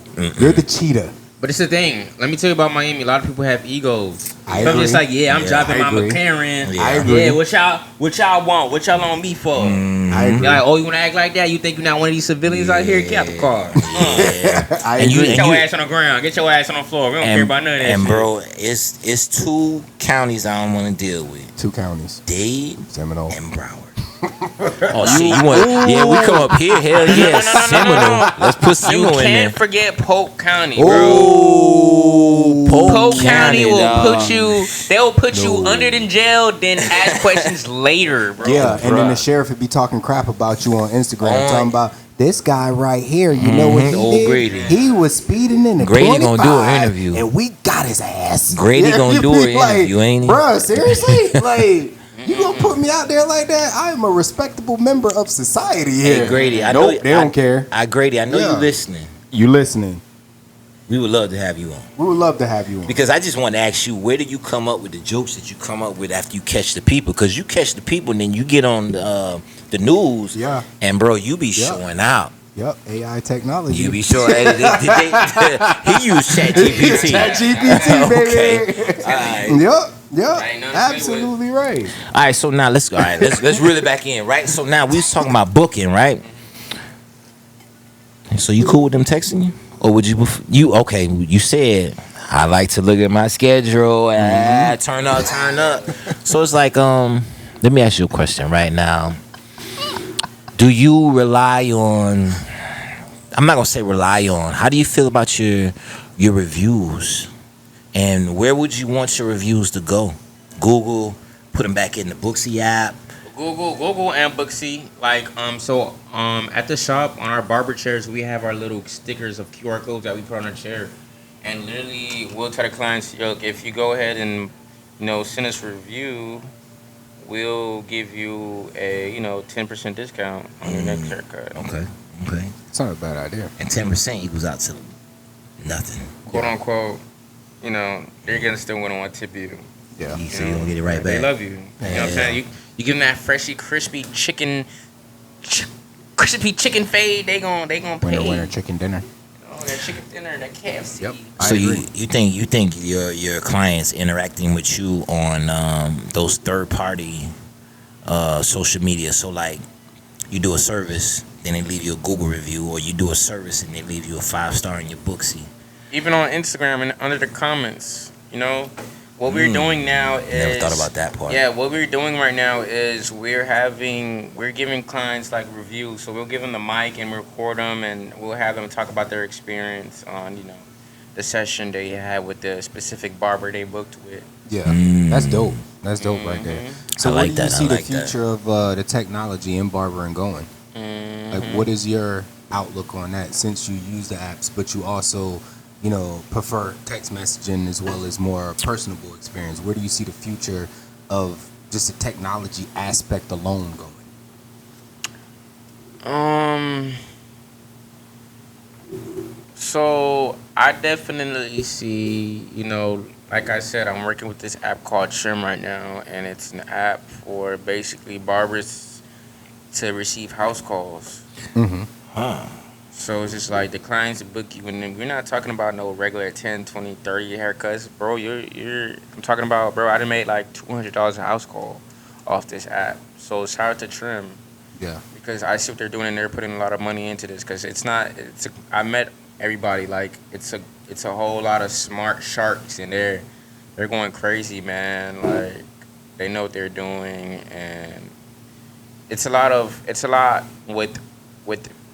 You're the cheetah. But it's the thing. Let me tell you about Miami. A lot of people have egos. I Some agree. just like, yeah, I'm Yeah, driving I my agree. McLaren. Yeah. I agree. Yeah, what y'all want? What y'all on me for? I agree. You're like, oh, you want to act like that? You think you're not one of these civilians out here? Get out the car. Yeah. I And you- agree. Get your ass on the ground. Get your ass on the floor. We don't care about none of that and shit. bro, it's two counties I don't want to deal with: 2 counties. Dade Seminole. and Broward. Oh shit, you want? Yeah, we come up here. Hell yeah, Seminole. Let's put You Seminole in there. can't forget Polk County, bro. Oh, Polk County will dog. put you. They'll put you No. under the jail, then ask questions later, bro. Yeah, and then the bruh. sheriff would be talking crap about you on Instagram, On- talking about this guy right here. You know what he Old did? Grady. He was speeding in the Grady gonna do an 25, interview. and we got his ass. Grady gonna you do be an interview, ain't he? Bruh, seriously? Like, you gonna put me out there like that? I am a respectable member of society here. Hey Grady, I nope, know they don't care. Grady, I know Yeah. you listening. You listening? We would love to have you on. We would love to have you on. Because I just want to ask you, where do you come up with the jokes that you come up with after you catch the people? Because you catch the people and then you get on the news, Yeah. and bro, you be Yeah. showing out. Yep, AI technology. You be sure he used ChatGPT. ChatGPT, baby. Okay. All right. Yep. Ain't nothing to play Absolutely right. All right. So now let's go. All right. Let's reel it back in. Right. So now we was talking about booking, right? So you cool with them texting you, or would you okay? You said I like to look at my schedule. Turn up. So it's like let me ask you a question right now. Do you rely on? I'm not gonna say rely on. How do you feel about your reviews? And where would you want your reviews to go? Google, put them back in the Booksy app. Google and Booksy. At the shop on our barber chairs, we have our little stickers of QR codes that we put on our chair, and literally we'll tell the clients, yo, if you go ahead and send us a review, we'll give you a 10% discount on your next haircut. Okay. It's not a bad idea. And 10% equals out to nothing. Quote unquote, they're gonna still want to tip you. Yeah. So you don't get it right They back. love you. You know what I'm saying? You give them that freshy, crispy chicken fade. They gon' pay. Winner chicken dinner. That chicken dinner, that KFC. Yep. So you think your clients interacting with you on those third party social media? So like you do a service, then they leave you a Google review, or you do a service and they leave you a 5-star in your Booksy. Even on Instagram and under the comments, what we're doing now is Never thought about that part. Yeah, what we're doing right now is we're giving clients like reviews. So we'll give them the mic and record them, and we'll have them talk about their experience on the session they had with the specific barber they booked with. Yeah, that's dope. That's dope right there. So I where like do you that. see I the like that. future of the technology in barbering going? Like, what is your outlook on that? Since you use the apps, but you also, prefer text messaging as well as more personable experience. Where do you see the future of just the technology aspect alone going? So I definitely see, like I said, I'm working with this app called Trim right now, and it's an app for basically barbers to receive house calls. So it's just like the clients book you, and we're not talking about no regular 10, 20, 30 haircuts, bro. I'm talking about, bro, I done made like $200 a house call off this app. So shout out to Trim. Yeah. Because I see what they're doing, and they're putting a lot of money into this. Because I met everybody. Like it's a whole lot of smart sharks in there. They're going crazy, man. Like they know what they're doing, and it's a lot with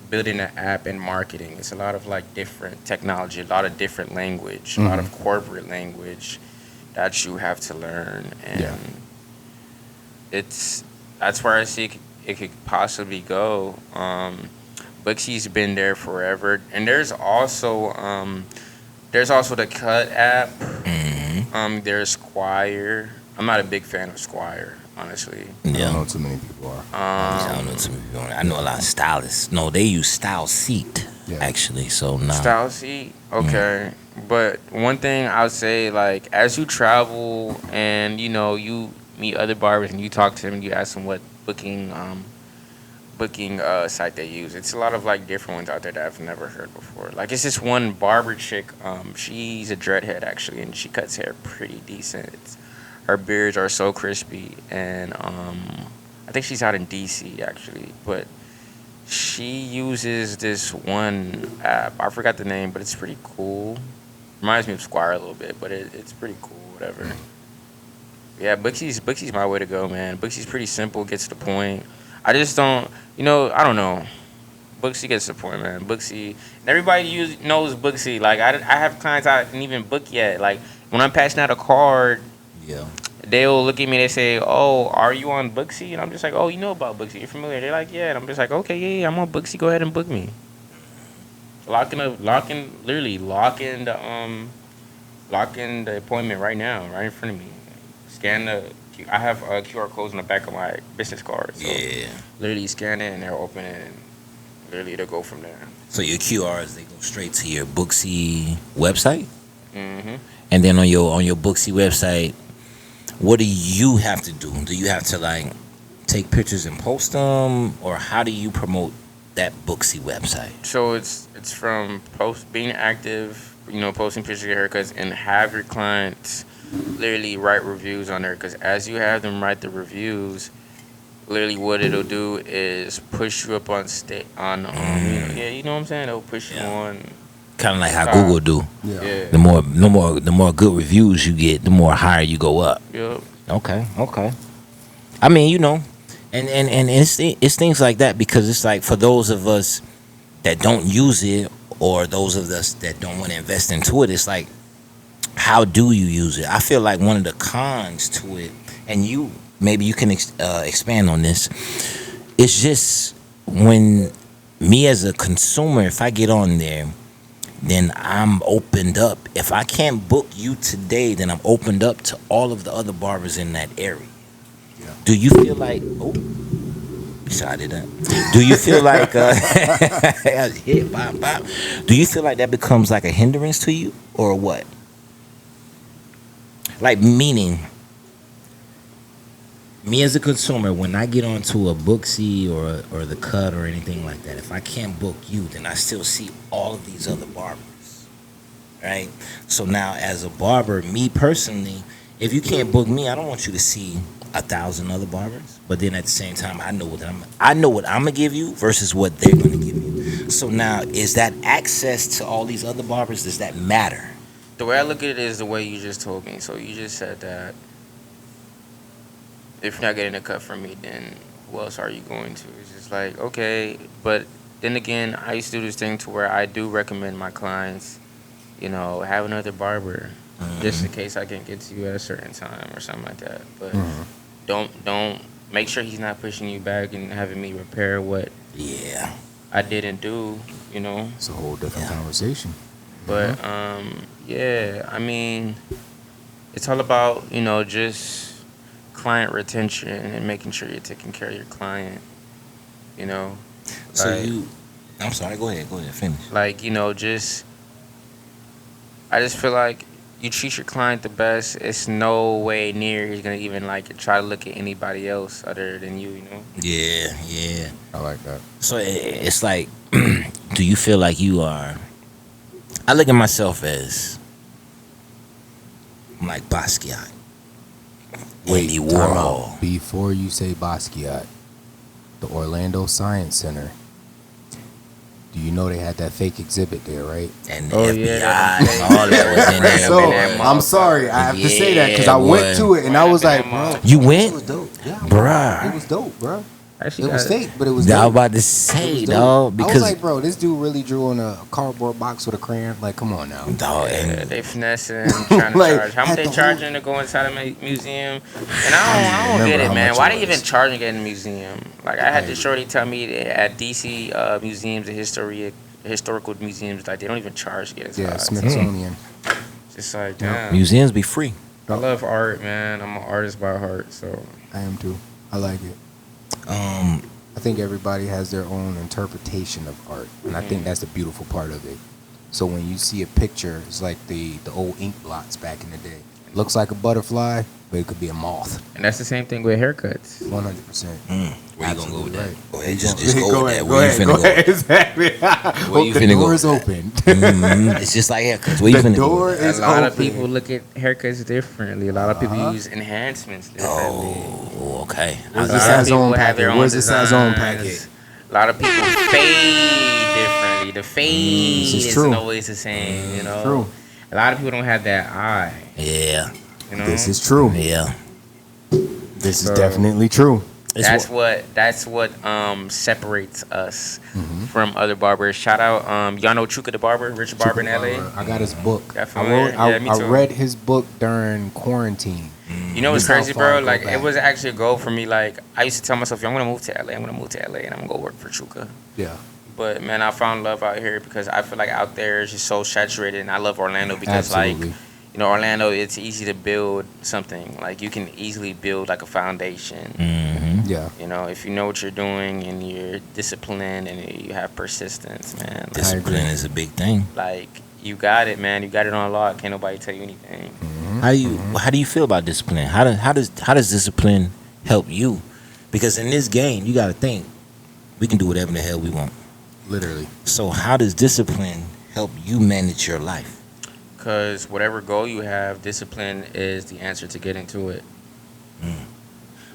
building an app and marketing. It's a lot of like different technology, a lot of different language, a lot of corporate language that you have to learn, and that's where I see it could possibly go. Booksy's been there forever, and there's also the Cut app. There's Squire. I'm not a big fan of Squire, honestly. I don't know too many people are. I don't know too many people. I know a lot of stylists. No, they use Style Seat actually. So nah. Style Seat, okay. But one thing I'll say, like, as you travel and you meet other barbers and you talk to them and you ask them what booking site they use, it's a lot of like different ones out there that I've never heard before. Like it's this one barber chick, she's a dreadhead actually, and she cuts hair pretty decent. Her beards are so crispy, and I think she's out in DC actually, but she uses this one app. I forgot the name, but it's pretty cool. Reminds me of Squire a little bit, but it's pretty cool. Whatever. Yeah, Booksy's my way to go, man. Booksy's pretty simple, gets to the point. I just don't, I don't know. Booksy gets to the point, man. Booksy, and everybody knows Booksy. Like I have clients I didn't even book yet. Like when I'm passing out a card. Yeah. They'll look at me, they say, "Oh, are you on Booksy?" And I'm just like, "Oh, you know about Booksy? You're familiar?" They're like, "Yeah." And I'm just like, "Okay, yeah, I'm on Booksy. Go ahead and book me." Locking the appointment right now, right in front of me. I have QR codes on the back of my business card. So literally scan it and they'll open it, and literally it'll go from there. So your QRs, they go straight to your Booksy website. And then on your Booksy website, what do you have to do? Do you have to like take pictures and post them, or how do you promote that Booksy website? So it's from being active, posting pictures of your haircuts, and have your clients literally write reviews on there. Because as you have them write the reviews, literally what it'll do is push you up on yeah, you know what I'm saying? It'll push you on. Kind of like how Google do. Yeah. The more good reviews you get, the more higher you go up. Yep. Okay. I mean, and it's things like that, because it's like, for those of us that don't use it, or those of us that don't want to invest into it, it's like, how do you use it? I feel like one of the cons to it, and maybe you can expand on this, it's just when me as a consumer, if I get on there, then I'm opened up. If I can't book you today, then I'm opened up to all of the other barbers in that area. Yeah. Do you feel like, sorry, I did that. Do you feel like do you feel like that becomes like a hindrance to you, or what? Like, meaning, me as a consumer, when I get onto a Booksy or the Cut or anything like that, if I can't book you, then I still see all of these other barbers, right? So now, as a barber, me personally, if you can't book me, I don't want you to see 1,000 other barbers. But then at the same time, I know what I'm gonna give you versus what they're gonna give you. So now, is that access to all these other barbers, does that matter? The way I look at it is the way you just told me. So you just said that if you're not getting a cut from me, then who else are you going to? It's just like, okay. But then again, I used to do this thing to where I do recommend my clients, have another barber, just in case I can't get to you at a certain time or something like that. But don't make sure he's not pushing you back and having me repair what I didn't do, It's a whole different conversation. But yeah, I mean, it's all about just client retention and making sure you're taking care of your client. So I'm sorry. Go ahead. Finish. Like I just feel like you treat your client the best. It's no way near he's gonna even try to look at anybody else other than you. Yeah. I like that. So it's like, do you feel like you are? I look at myself as, I'm like Basquiat. Wait, Andy time Warhol. out. Before you say Basquiat, the Orlando Science Center, do you know they had that fake exhibit there, right? And the Oh, FBI, yeah. and all that was in there. So man. I'm sorry, I have to say that because Yeah, I went boy. to it and I was like, bro, You it went? was dope. Yeah, Bruh. it was dope, bro. Actually, It was fake, but it was I was dope. about to It say, was dope. dog, I was because like, bro, this dude really drew on a cardboard box with a crayon. Like, come on now. dog, Yeah, and they finessing, trying to Like, charge. How much had they the charging to go inside a museum? And I don't get remember it, how man. much Why it they even was. charging at a museum? Like I had Right. this shorty tell me that at DC museums, the historical museums, like they don't even charge to get inside. Yeah, Smithsonian. Just like Yeah. damn. museums be free. I love art, man. I'm an artist by heart, so I am too. I like it. I think everybody has their own interpretation of art, and I think that's the beautiful part of it. So when you see a picture, it's like the old ink blots back in the day. Looks like a butterfly, but it could be a moth. and that's the same thing with haircuts. 100%. Where you gonna go with that? Right. Go ahead, just go with that. Go Where you ahead, finna go go? ahead. Exactly. Where you the finna go door with is that? open. It's just like haircuts. Where you The finna go? door with that? is A lot of open. people look at haircuts differently. A lot of people use enhancements differently. Oh, okay. Where's A the lot of people Sazon have their packet? own Where's the Sazon designs. packet? A lot of people fade differently. The fade This is isn't true. always the same, True. A lot of people don't have that eye, Yeah, This is true. yeah. This is So- definitely true. That's what separates us from other barbers. Shout out, y'all know Chuka the barber, Richard Barber in LA. I got his book. Got I familiar? Yeah, me I too. read his book during quarantine. You know what's That's how crazy, far I bro? go Like back. it was actually a goal for me. Like I used to tell myself, I'm gonna move to LA. I'm gonna move to LA, and I'm gonna go work for Chuka. Yeah. But man, I found love out here because I feel like out there is just so saturated, and I love Orlando because Absolutely. like, Orlando, it's easy to build something. Like you can easily build like a foundation. Yeah. If you know what you're doing and you're disciplined and you have persistence, man. Like, Discipline is a big thing. like you got it, man. You got it on lock. Can't nobody tell you anything. How do you feel about discipline? How does discipline help you? Because in this game, you got to think we can do whatever the hell we want. Literally. So how does discipline help you manage your life? Because whatever goal you have, discipline is the answer to getting to it.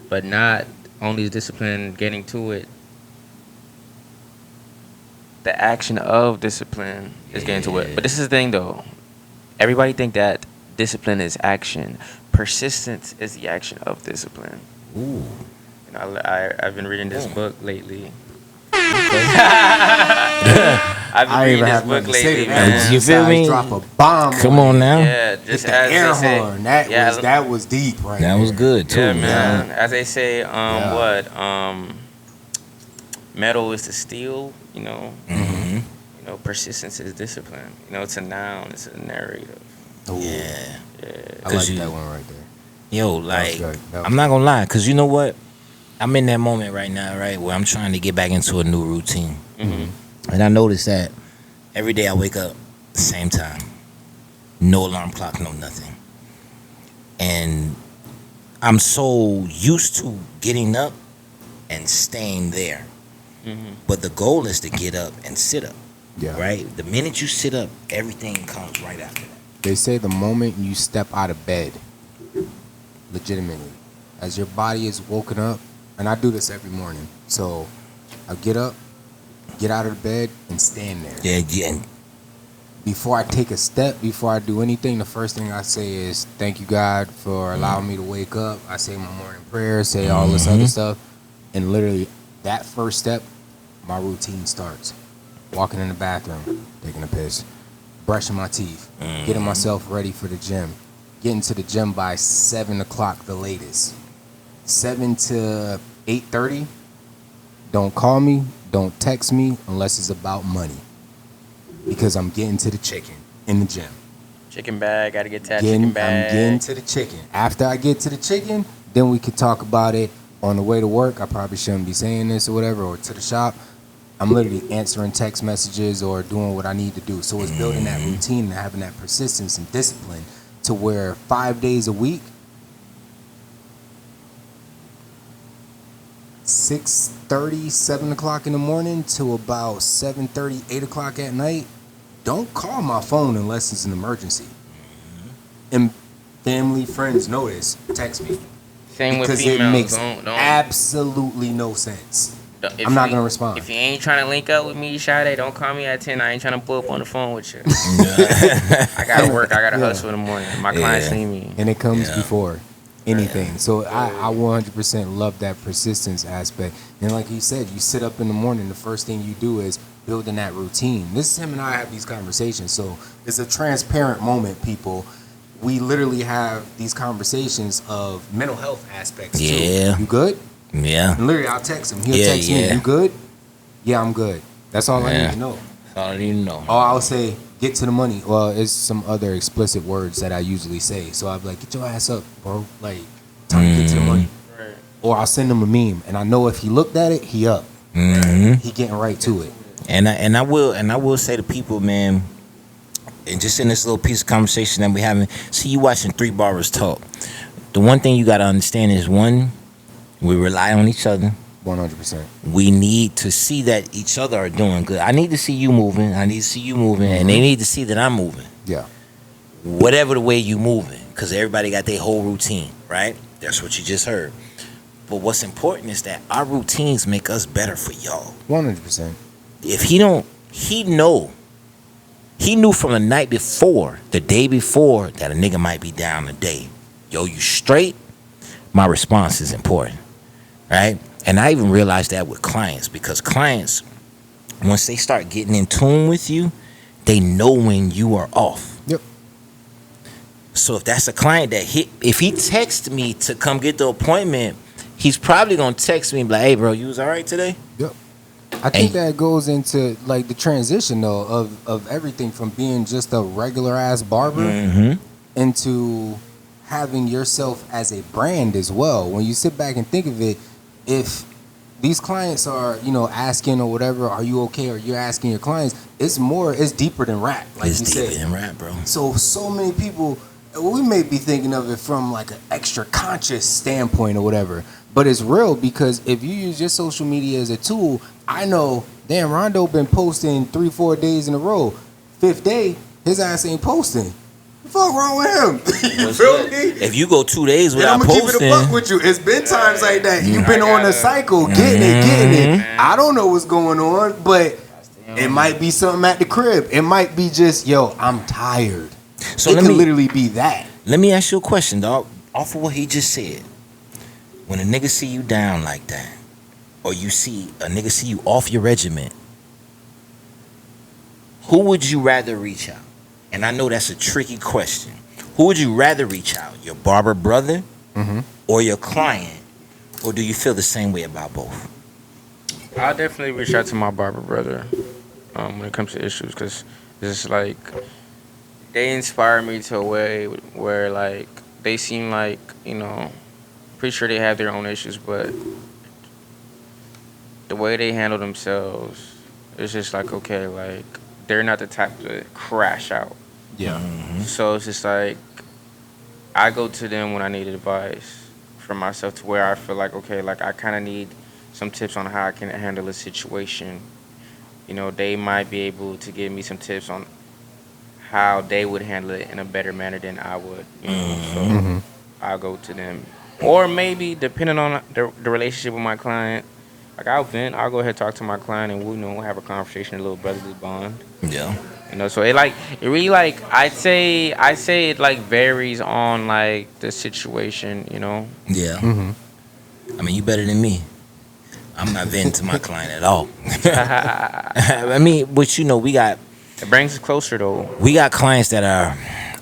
But not only is discipline getting to it, the action of discipline is getting to it. But this is the thing, though. Everybody think that discipline is action. Persistence is the action of discipline. Ooh. You know, I've been reading this book lately. I've been reading this book lately, man. You feel me? Drop a bomb. Come on now. Yeah, Hit just the as air they say. horn. That was deep, right? That was there. good too, Yeah, man. man. As they say, metal is to steel. You know, persistence is discipline. You know, it's a noun. It's a narrative. Ooh. Yeah. I like that one right there. Yo, That like, was good. That was I'm not gonna lie, cause you know what? I'm in that moment right now, right, where I'm trying to get back into a new routine, and I noticed that every day I wake up the same time, no alarm clock, no nothing, and I'm so used to getting up and staying there. But the goal is to get up and sit up, Yeah. right? The minute you sit up, everything comes right after that. They say the moment you step out of bed, legitimately, as your body is woken up, and I do this every morning. So I get up, get out of the bed, and stand there. Yeah. Before I take a step, before I do anything, the first thing I say is, thank you, God, for allowing me to wake up. I say my morning prayer, say all this other stuff. And literally, that first step, my routine starts. Walking in the bathroom, taking a piss, brushing my teeth, getting myself ready for the gym. Getting to the gym by 7 o'clock the latest. 7 to 8:30. Don't call me, don't text me unless it's about money. Because I'm getting to the chicken in the gym. Chicken bag, gotta get that chicken I'm bag. getting to the chicken. After I get to the chicken, then we can talk about it on the way to work. I probably shouldn't be saying this or whatever, or to the shop. I'm literally answering text messages or doing what I need to do. So it's building that routine and having that persistence and discipline to where 5 days a week, 6:30, 7 o'clock in the morning to about 7:30, 8 o'clock at night, don't call my phone unless it's an emergency. And family, friends know this. Text me. Same with Because females. it makes Don't. absolutely no sense. If I'm not you- going to respond. If you ain't trying to link up with me, Sade, don't call me at 10. I ain't trying to pull up on the phone with you. I gotta work. I gotta hustle in the morning. My clients need me. And it comes before anything. So I 100% love that persistence aspect. And like you said, you sit up in the morning, the first thing you do is building that routine. This is him and I have these conversations. So it's a transparent moment, people. We literally have these conversations of mental health aspects too. Yeah. You good? Yeah. And literally, I'll text him. He'll Yeah, text me, yeah. you good? Yeah, I'm good. That's all I Yeah. need to know. That's all you know. Or I'll say, get to the money. Well, it's some other explicit words that I usually say. So I'll be like, get your ass up, bro. Like, time to get to the money. Right. Or I'll send him a meme. And I know if he looked at it, he up. He getting right to it. And I will say to people, man, and just in this little piece of conversation that we having, see you watching three barbers talk. The one thing you gotta understand is, one, we rely on each other. 100%. We need to see that each other are doing good. I need to see you moving. I need to see you moving, and they need to see that I'm moving. Yeah. Whatever the way you moving, because everybody got their whole routine, right? That's what you just heard. But what's important is that our routines make us better for y'all. 100%. If he don't, he knew from the night before, the day before, that a nigga might be down today. Yo, you straight? My response is important, right? And I even realized that with clients, because clients, once they start getting in tune with you, they know when you are off. Yep. So if that's a client that if he texts me to come get the appointment, he's probably gonna text me and be like, hey bro, you was all right today? Yep. I think that goes into like the transition though of everything from being just a regular ass barber into having yourself as a brand as well. When you sit back and think of it, if these clients are, asking or whatever, are you okay? Or you're asking your clients, it's deeper than rap, like It's you deeper said. than rap, bro. So many people, we may be thinking of it from like an extra conscious standpoint or whatever, But it's real because if you use your social media as a tool, I know, damn, Rondo been posting 3-4 days in a row. 5th day, his ass ain't posting. The fuck wrong with him? You feel me? If you go 2 days And without I'm gonna keep it posting, a buck with you. It's been times like that. You've been I on a gotta- cycle, getting it. I don't know what's going on, but it might be something at the crib. It might be just, yo, I'm tired. so It let could me literally be that. let me ask you a question, dog. Off of what he just said, when a nigga see you down like that, or you see a nigga see you off your regiment, who would you rather reach out? And I know that's a tricky question. Who would you rather reach out? Your barber brother or your client? Or do you feel the same way about both? I'll definitely reach out to my barber brother when it comes to issues, because it's like they inspire me to a way where like they seem like, you know, pretty sure they have their own issues, but the way they handle themselves, it's just like, okay, like they're not the type to crash out. Yeah. So it's just like I go to them when I need advice for myself, to where I feel like, okay, like I kind of need some tips on how I can handle a situation. You know, they might be able to give me some tips on how they would handle it in a better manner than I would. You know, so I'll go to them. Or maybe, depending on the relationship with my client, like I'll go ahead and talk to my client, and we'll, you know, have a conversation, a little brotherly bond. Yeah. You know, so it really like I'd say it like varies on like the situation, you know. Yeah. I mean, you better than me. I'm not venting to my client at all. I mean, but you know, we got It brings us closer though. clients that are.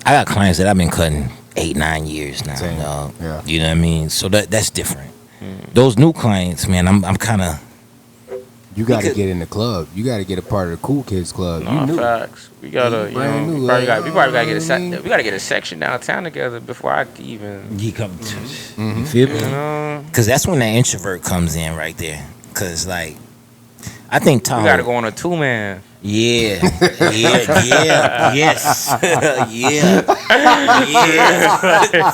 I got clients that I've been cutting 8-9 years now. Same. Dog. Yeah. You know what I mean? So that's different. Those new clients, man, I'm kind of. You got to Because- get in the club. You got to get a part of the cool kids club. No You knew. facts. We gotta, you brand know, new, we probably like, gotta get you know what I mean? we gotta get a section downtown together before I even, You come. You feel me? you know. Because that's when that introvert comes in right there. Because like, I think Tahoe. We gotta go on a 2-man. Yeah, yes, yeah.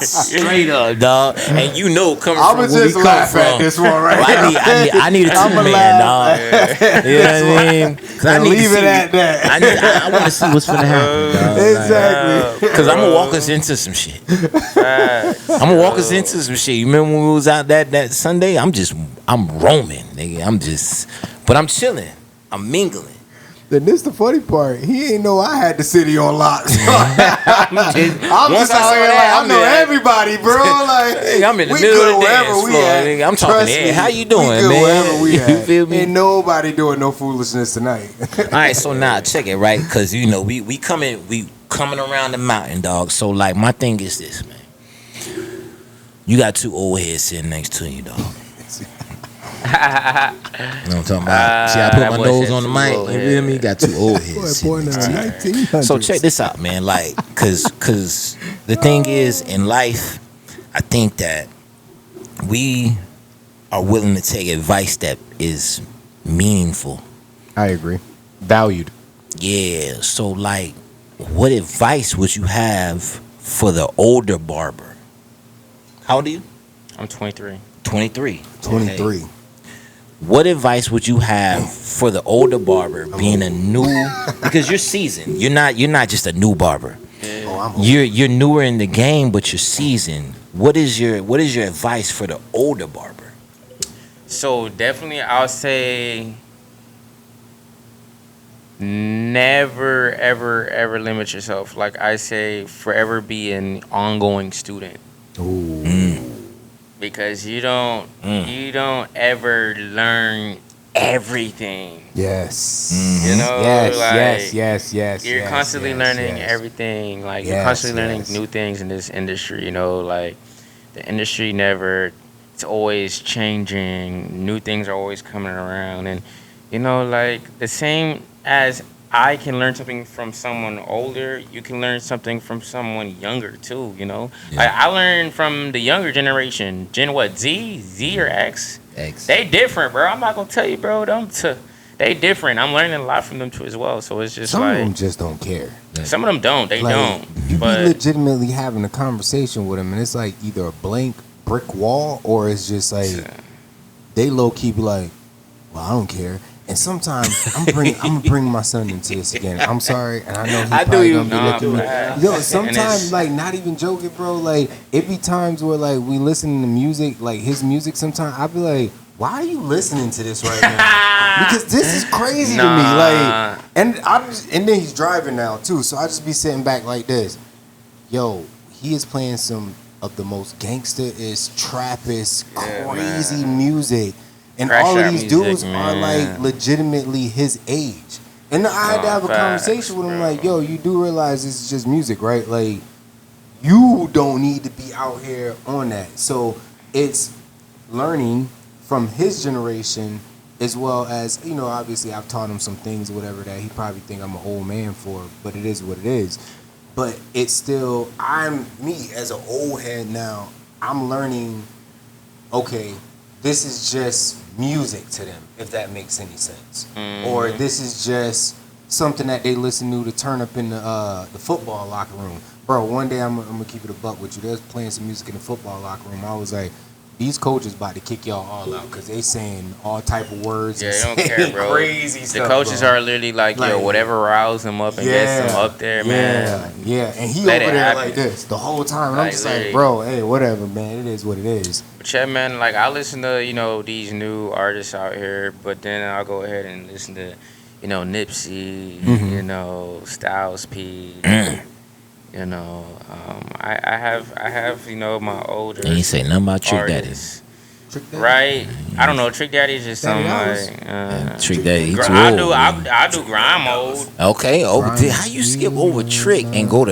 Straight up, dog. And you know, coming I'ma from where we just come laugh from, at this one right I need a I'ma 2-man, laugh. dog. You know what I mean? 'Cause I And need to leave it see- at that. I want to see what's gonna happen, dog. Exactly. Because I'm gonna walk us into some shit. Facts. I'm gonna walk us into some shit. You remember when we was out that Sunday? I'm roaming, nigga. But I'm chilling. I'm mingling. Then this the funny part. He ain't know I had the city on lock. So I'm Once just I saw out here that, like I I'm know like- everybody, bro. Like Hey, I'm in the we middle good of the wherever dance we floor, at. nigga. I'm talking Trust to me, how you doing, we good man? Wherever we You at. feel me? Ain't nobody doing no foolishness tonight. All right, so now check it, right? Because you know we coming around the mountain, dog. So like my thing is this, man. You got 2 old heads sitting next to you, dog. You know what I'm talking about? See, I put that my boy nose said on the 2 mic. old You feel me? Got 2 old heads. Boy, sitting born in next the to you. 1900s. So check this out, man. Like, cause the thing is, in life, I think that we are willing to take advice that is meaningful. I agree. Valued. Yeah. So like, what advice would you have for the older barber? How old are you? I'm 23. 23. 23. Okay. What advice would you have for the older barber being a new? Because you're seasoned. You're not just a new barber. Oh, I'm You're newer in the game, but you're seasoned. What is your advice for the older barber? So definitely, I'll say never, ever limit yourself. Like I say, forever be an ongoing student, because you don't ever learn everything. Yes. You know, Yes. You're constantly learning everything. Like you're Yes, constantly learning yes. new things in this industry. You know, like the industry it's always changing. New things are always coming around, and you know, like the same as I can learn something from someone older, you can learn something from someone younger too. You know, Yeah. like I learned from the younger generation. Gen what? Z or X? They different, bro. I'm not gonna tell you, bro. They different. I'm learning a lot from them too as well. So it's just Some of like them just don't care. some of them don't. They Like, don't. You But be legitimately having a conversation with them, and it's like either a blank brick wall, or it's just like they low key be like, well, I don't care. And sometimes I'm gonna bring my son into this again. I'm sorry, and I know he probably gonna be looking at me. Yo, sometimes like not even joking, bro. Like it be times where like we listen to music, like his music. Sometimes I be like, why are you listening to this right now? Because this is crazy to me. Like, and and then he's driving now too, so I just be sitting back like this. Yo, he is playing some of the most gangster-ish, trappish, crazy music. And Crash all of out these music, dudes are man. like legitimately his age. And I had to have a conversation with him like, yo, you do realize this is just music, right? Like, you don't need to be out here on that. So it's learning from his generation as well as, you know, obviously I've taught him some things or whatever that he probably think I'm an old man for, but it is what it is. But it's still, me as an old head now, I'm learning, okay, this is just music to them, if that makes any sense. Or this is just something that they listen to turn up in the football locker room. Bro, one day I'm gonna keep it a buck with you. They was playing some music in the football locker room. I was like, these coaches about to kick y'all all out because they saying all type of words. Yeah, they don't care, bro. Crazy the stuff, coaches bro. are literally like, yo, whatever riles them up and gets them up there, man. Yeah, and he Let over it there happen. like this the whole time. And I'm Like, just like, literally. bro, hey, whatever, man. It is what it is. But yeah, man, like I listen to, you know, these new artists out here, but then I'll go ahead and listen to, you know, Nipsey, you know, Styles P. You know, I have, you know, my older. And you say nothing about Trick Daddy. artists. Right? I don't know. Trick Daddy is just something Daddy like. Trick Daddy, he's I old. do. I do grime mode. Okay, how you skip over Trick and go to?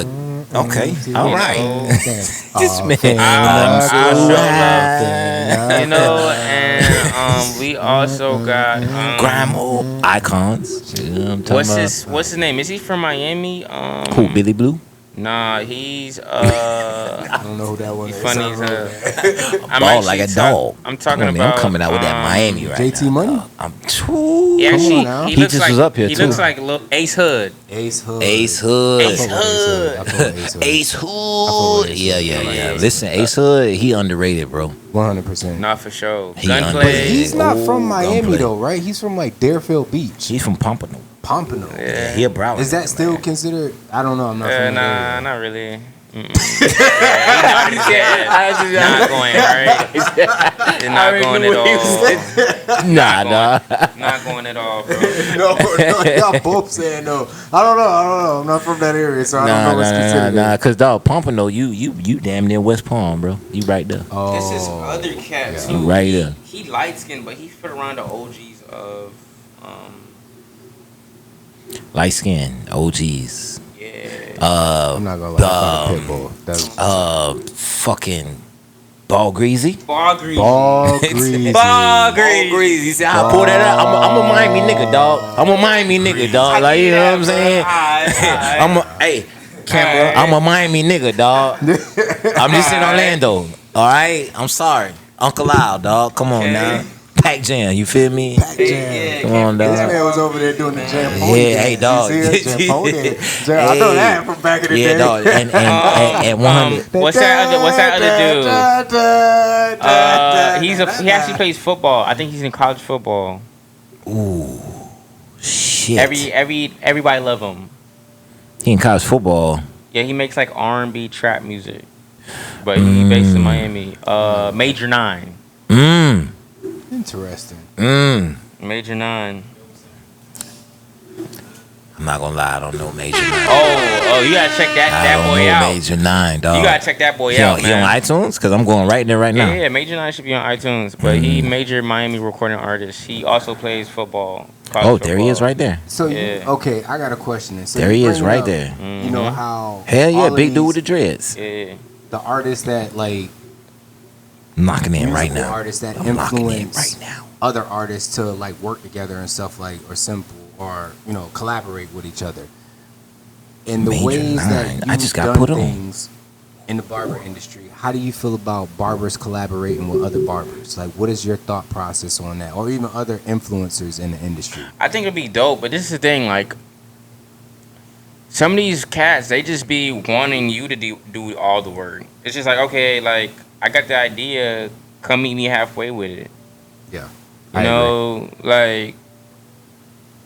Okay, all right. This man, I'll so show high. You know, and we also got Grime mode icons. You know what I'm talking What's his name? Is he from Miami? Who, Billy Blue? Nah, he's I don't know who that one is. funny I as don't know hell. I'm Ball like a actually dog. I'm talking Come on, man, about. I'm coming out with that Miami right JT now. Money? dog. I'm too. He actually, now. he He looks just like was up here, he too. looks like little Ace Hood. Ace Hood. Ace Hood. Ace Hood. I fuck with Ace Hood. Ace I fuck Hood. with Ace Yeah, Hood. yeah, I like yeah. Ace Listen, Ace Hood, he underrated, bro. 100%. Not for sure. He But Gunplay. he's not from Oh, Miami gunplay. though, right? He's from like Deerfield Beach, He's from Pompano. Pompano. Yeah. He a Broward. Is that nigga, still man. considered? I don't know. I'm not from Nah, that not really. Yeah, not going right. It's not going at all. Nah. Not going at all, bro. area. No, y'all both saying no. I don't know. I'm not from that area, so I don't know what's considered. Nah. Cause dog, Pompano, you damn near West Palm, bro. You right there. Oh, This is other cat yeah. too. Right there. He light skinned, but he's put around the OGs of Light skin, OGs. yeah. I'm not gonna lie. I thought Pitbull. That's Fucking Ball Greasy. Ball Greasy. Ball Greasy. Ball Greasy. Greasy. See, I pull that out. I'm a Miami nigga, dog. I'm a Miami nigga, dog. Like, you know what I'm saying? Hey, camera. I'm a Miami nigga, dog. I'm just in Orlando. All right? I'm sorry. Uncle Al, dog. Come on now. Pac Jam, you feel me? Yeah, Come on, This dog. man was over there doing the jam. Yeah, hey, dog. You see it? Jam Jam- I know Hey. that from back in the Yeah, day. dog. And 100. What's that other dude? He actually plays football. I think he's in college football. Ooh, shit. Everybody love him. He in college football. Yeah, he makes like R&B trap music, but he based in Miami. Major 9. Interesting. Major 9. I'm not gonna lie, I don't know Major 9. Oh, you gotta check that I boy don't know out. Major 9, dog. You gotta check that boy He out, on man. iTunes? Because I'm going right there right now. Yeah, Major 9 should be on iTunes, but he major Miami recording artist. He also plays football. Oh, there he is right there. So Yeah. okay, I got a question. Then. So There you he is bring right up, there. You know how? Hell yeah, all of big dude with the these- dreads. Yeah. The artists that like I'm knocking in right musical now. artists that I'm knocking in influence right now. other artists to like work together and stuff like or simple or collaborate with each other. In the Major ways that 9. you've I just got done put on. things in the barber industry, how do you feel about barbers collaborating with other barbers? Like, what is your thought process on that, or even other influencers in the industry? I think it'd be dope, but this is the thing, like, some of these cats, they just be wanting you to do all the work. It's just like, okay, like I got the idea, come meet me halfway with it. Yeah. You know, like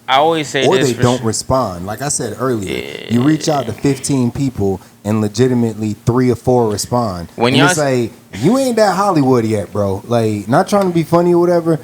I always say or this. they don't respond. Like I said earlier, you reach out to 15 people and legitimately 3 or 4 respond. When and y'all it's like, you ain't that Hollywood yet, bro. Like, not trying to be funny or whatever.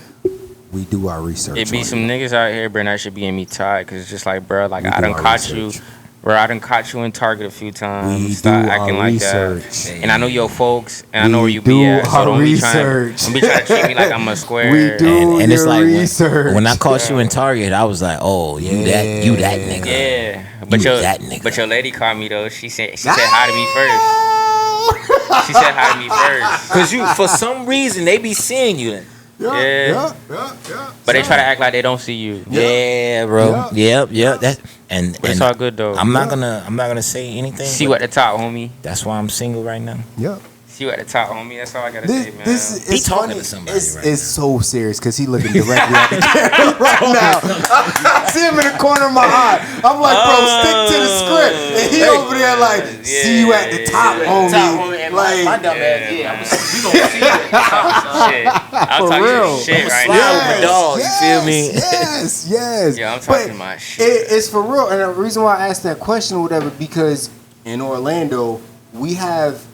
We do our research. It be some niggas out here, bro, that should be in me tied, cause it's just like, bro, like We I do done our caught research. you. Bro, I done caught you in Target a few times. We Stop do acting our like research. that. And I know your folks, and I know where you do be at. So our don't be trying research. to treat me like I'm a square. We do And it's your like research. when I caught you in Target, I was like, oh, you that nigga. Yeah, but You your that nigga. but your lady called me though. She said hi to me first. She said hi to me first. Cause you, for some reason, they be seeing you. Yeah. But they try to act like they don't see you. Yeah, bro. Yep. That and But it's all good though. I'm not gonna say anything. See you at the top, homie. That's why I'm single right now. Yep. See you at the top, homie. That's all I gotta say, man. This He is talking funny. to somebody It's, right it's so serious because he looking directly at the camera right now. I see him in the corner of my eye. I'm like, bro, stick to the script. And he over there like, see you at the top, homie. Like, my dumb ass, we gonna see Shit. I'm For talking real. shit right slide now. with my dog, you feel me? Yes. Yeah, I'm talking But my shit. It's for real. And the reason why I asked that question or whatever, because in Orlando, we have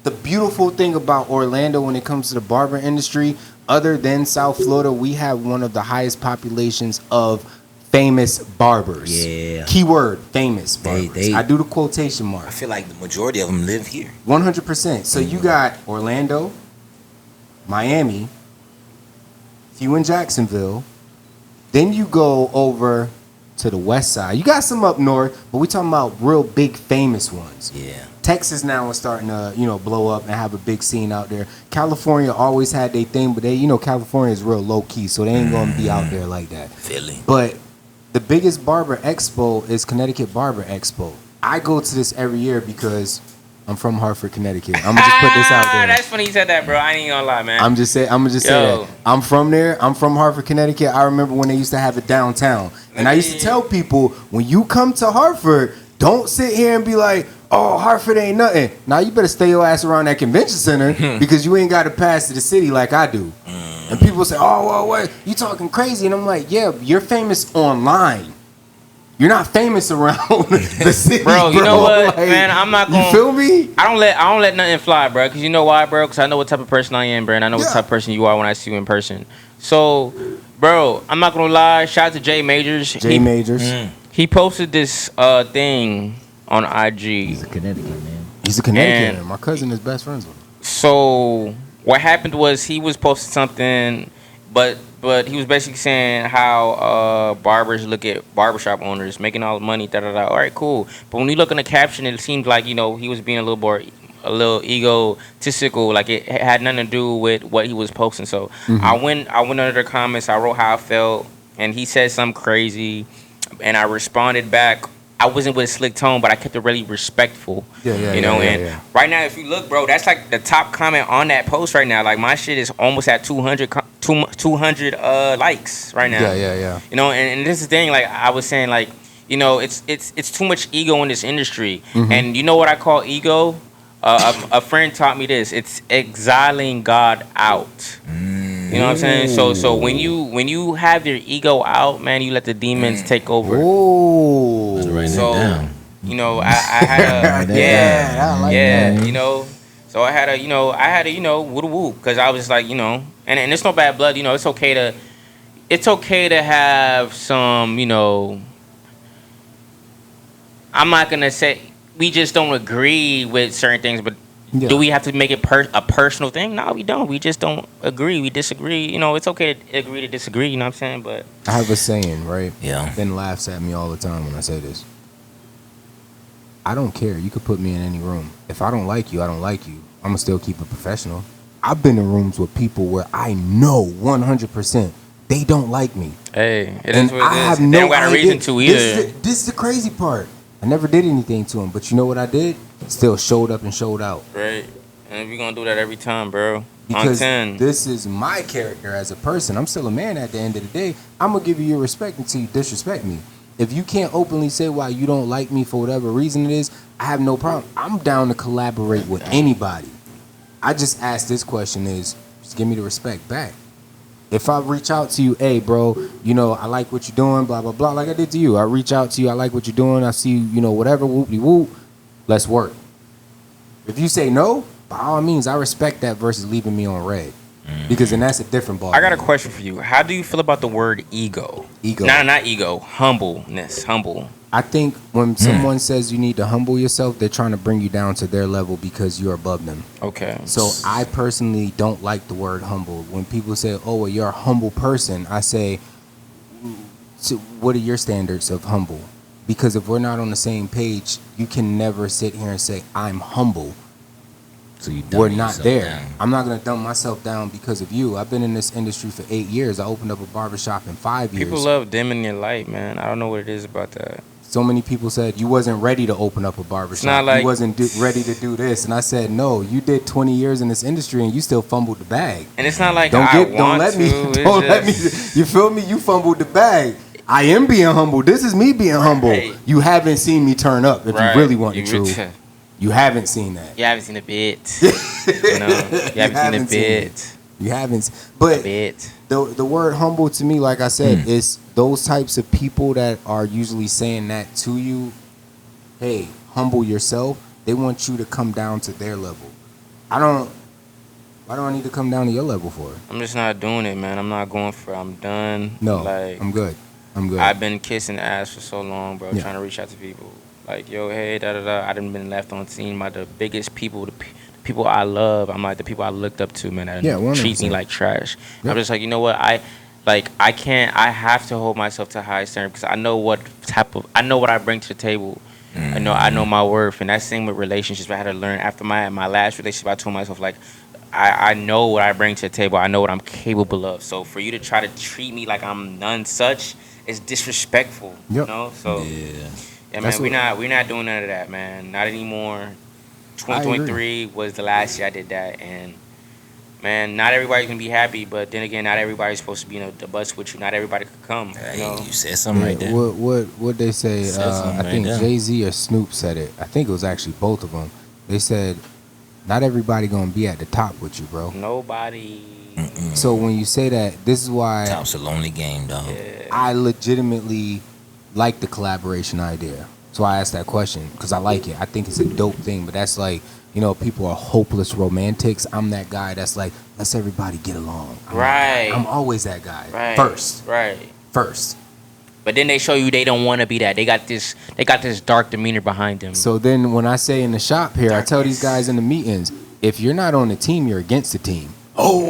the beautiful thing about Orlando when it comes to the barber industry, other than South Florida, we have one of the highest populations of famous barbers. Yeah. Keyword, famous barbers. They- I do the quotation I mark. feel like the majority of them live here. 100%. So you got Orlando, Miami, few in Jacksonville. Then you go over to the west side. You got some up north, but we talking about real big famous ones. Yeah. Texas now is starting to, blow up and have a big scene out there. California always had their thing, but they, California is real low key, so they ain't gonna be out there like that. Philly. But the biggest barber expo is Connecticut Barber Expo. I go to this every year because I'm from Hartford, Connecticut. I'm gonna just put this out there. That's funny you said that, bro. I ain't gonna lie, man. I'm gonna just say that. I'm from there. I'm from Hartford, Connecticut. I remember when they used to have it downtown. And I used to tell people, when you come to Hartford, don't sit here and be like, oh, Hartford ain't nothing. Now you better stay your ass around that convention center because you ain't got to pass to the city like I do. And people say, oh, well, what? You talking crazy. And I'm like, yeah, you're famous online. You're not famous around the city, Bro, you know what, man? I'm not gonna. You feel me? I don't let nothing fly, bro. Cause you know why, bro? Cause I know what type of person I am, bro. And I know what type of person you are when I see you in person. So, bro, I'm not gonna lie. Shout out to Jay Majors. He posted this thing on IG. He's a Connecticut man. He's a Connecticut man. My cousin is best friends with him. So what happened was he was posting something, but he was basically saying how barbers look at barbershop owners making all the money, da da da. All right, cool. But when you look in the caption, it seemed like he was being a little egotistical, like it had nothing to do with what he was posting. So I went under the comments, I wrote how I felt, and he said something crazy, and I responded back. I wasn't with a slick tone, but I kept it really respectful. Yeah. Right now, if you look, bro, that's like the top comment on that post right now. Like my shit is almost at 200 likes right now. Yeah. And this is the thing. Like I was saying, like it's too much ego in this industry. And you know what I call ego? A friend taught me this. It's exiling God out. You know what I'm saying? So when you have your ego out, man, you let the demons take over. Oh, So I had a So I had a woo woo because I was like and it's no bad blood. It's okay to have some I'm not gonna say we just don't agree with certain things, but do we have to make it a personal thing? No, we don't. We just don't agree. We disagree. It's okay to agree to disagree. You know what I'm saying? But I have a saying, right? Yeah. Ben laughs at me all the time when I say this. I don't care. You could put me in any room. If I don't like you, I don't like you. I'm gonna still keep it professional. I've been in rooms with people where I know 100% they don't like me. Hey, it And is what it is. I have They no don't got a idea. reason to either. This is the crazy part. I never did anything to him, but you know what I did? Still showed up and showed out. Right. And we're gonna do that every time, bro. Because on 10. this is my character as a person. I'm still a man at the end of the day. I'm gonna give you your respect until you disrespect me. If you can't openly say why you don't like me for whatever reason it is, I have no problem. I'm down to collaborate with anybody. I just ask this question is, just give me the respect back. If I reach out to you, hey, bro, you know, I like what you're doing, blah, blah, blah, like I did to you. I reach out to you, I like what you're doing, I see you know, whatever, whoop-de-whoop, let's work. If you say no, by all means, I respect that versus leaving me on red. Because then that's a different ball. I got a question for you. How do you feel about the word ego? Ego. Not ego. Humbleness. Humble. I think when someone says you need to humble yourself, they're trying to bring you down to their level because you're above them. Okay. So I personally don't like the word humble. When people say, oh, well, you're a humble person, I say, so what are your standards of humble? Because if we're not on the same page, you can never sit here and say, I'm humble. So you We're not there. Down. I'm not going to dumb myself down because of you. I've been in this industry for 8 years. I opened up a barbershop in 5 years. People love dimming your light, man. I don't know what it is about that. So many people said you wasn't ready to open up a barbershop. It's not like- you wasn't ready to do this. And I said, no, you did 20 years in this industry and you still fumbled the bag. And it's not like Don't let me. You feel me? You fumbled the bag. I am being humble. This is me being humble. You haven't seen me turn up if you really want the truth. You haven't seen that. You haven't seen a bit. You haven't seen a bit. You haven't. But A bit. the word humble to me, like I said, is those types of people that are usually saying that to you. Hey, humble yourself. They want you to come down to their level. Why do I need to come down to your level for it? I'm just not doing it, man. I'm not going for it. I'm done. No, like, I'm good. I've been kissing ass for so long, bro, Yeah. trying to reach out to people. Like, yo, hey, da-da-da. I done been left on scene by the biggest people, the people I love. I'm like, the people I looked up to, man, that treat me like trash. Yep. I'm just like, you know what? I have to hold myself to a high standard because I know what I bring to the table. I know my worth. And that's the same with relationships. I had to learn after my last relationship. I told myself, like, I know what I bring to the table. I know what I'm capable of. So for you to try to treat me like I'm none such is disrespectful. Yep. You know? So yeah, man, we're not doing none of that, man. Not anymore. 2023 was the last year I did that, and man, not everybody's gonna be happy. But then again, not everybody's supposed to be in the bus with you. Not everybody could come. You know? You said something right there. What they say? I think right there. Jay-Z or Snoop said it. I think it was actually both of them. They said, not everybody gonna be at the top with you, bro. Nobody. So when you say that, this is why Top's a lonely game, dog. I legitimately like the collaboration idea. So I asked that question because I like it. I think it's a dope thing. But that's like, you know, people are hopeless romantics. I'm that guy that's like, let's everybody get along. I'm always that guy. Right. First. But then they show you they don't want to be that. They got this dark demeanor behind them. So then when I say in the shop here, I tell these guys in the meetings, if you're not on the team, you're against the team. Oh,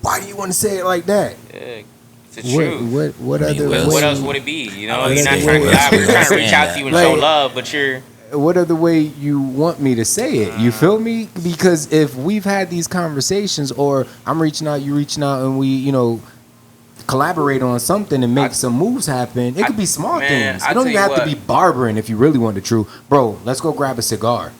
why do you want to say it like that? It's the truth. What other way? What else would it be? You know, you're not trying to collab. We're trying to reach out to you and show love, but you're. What other way you want me to say it? You feel me? Because if we've had these conversations, or I'm reaching out, you reaching out, and we, you know, collaborate on something and make some moves happen. It could be small things. It don't even have to be barbering if you really want the truth. Bro, let's go grab a cigar.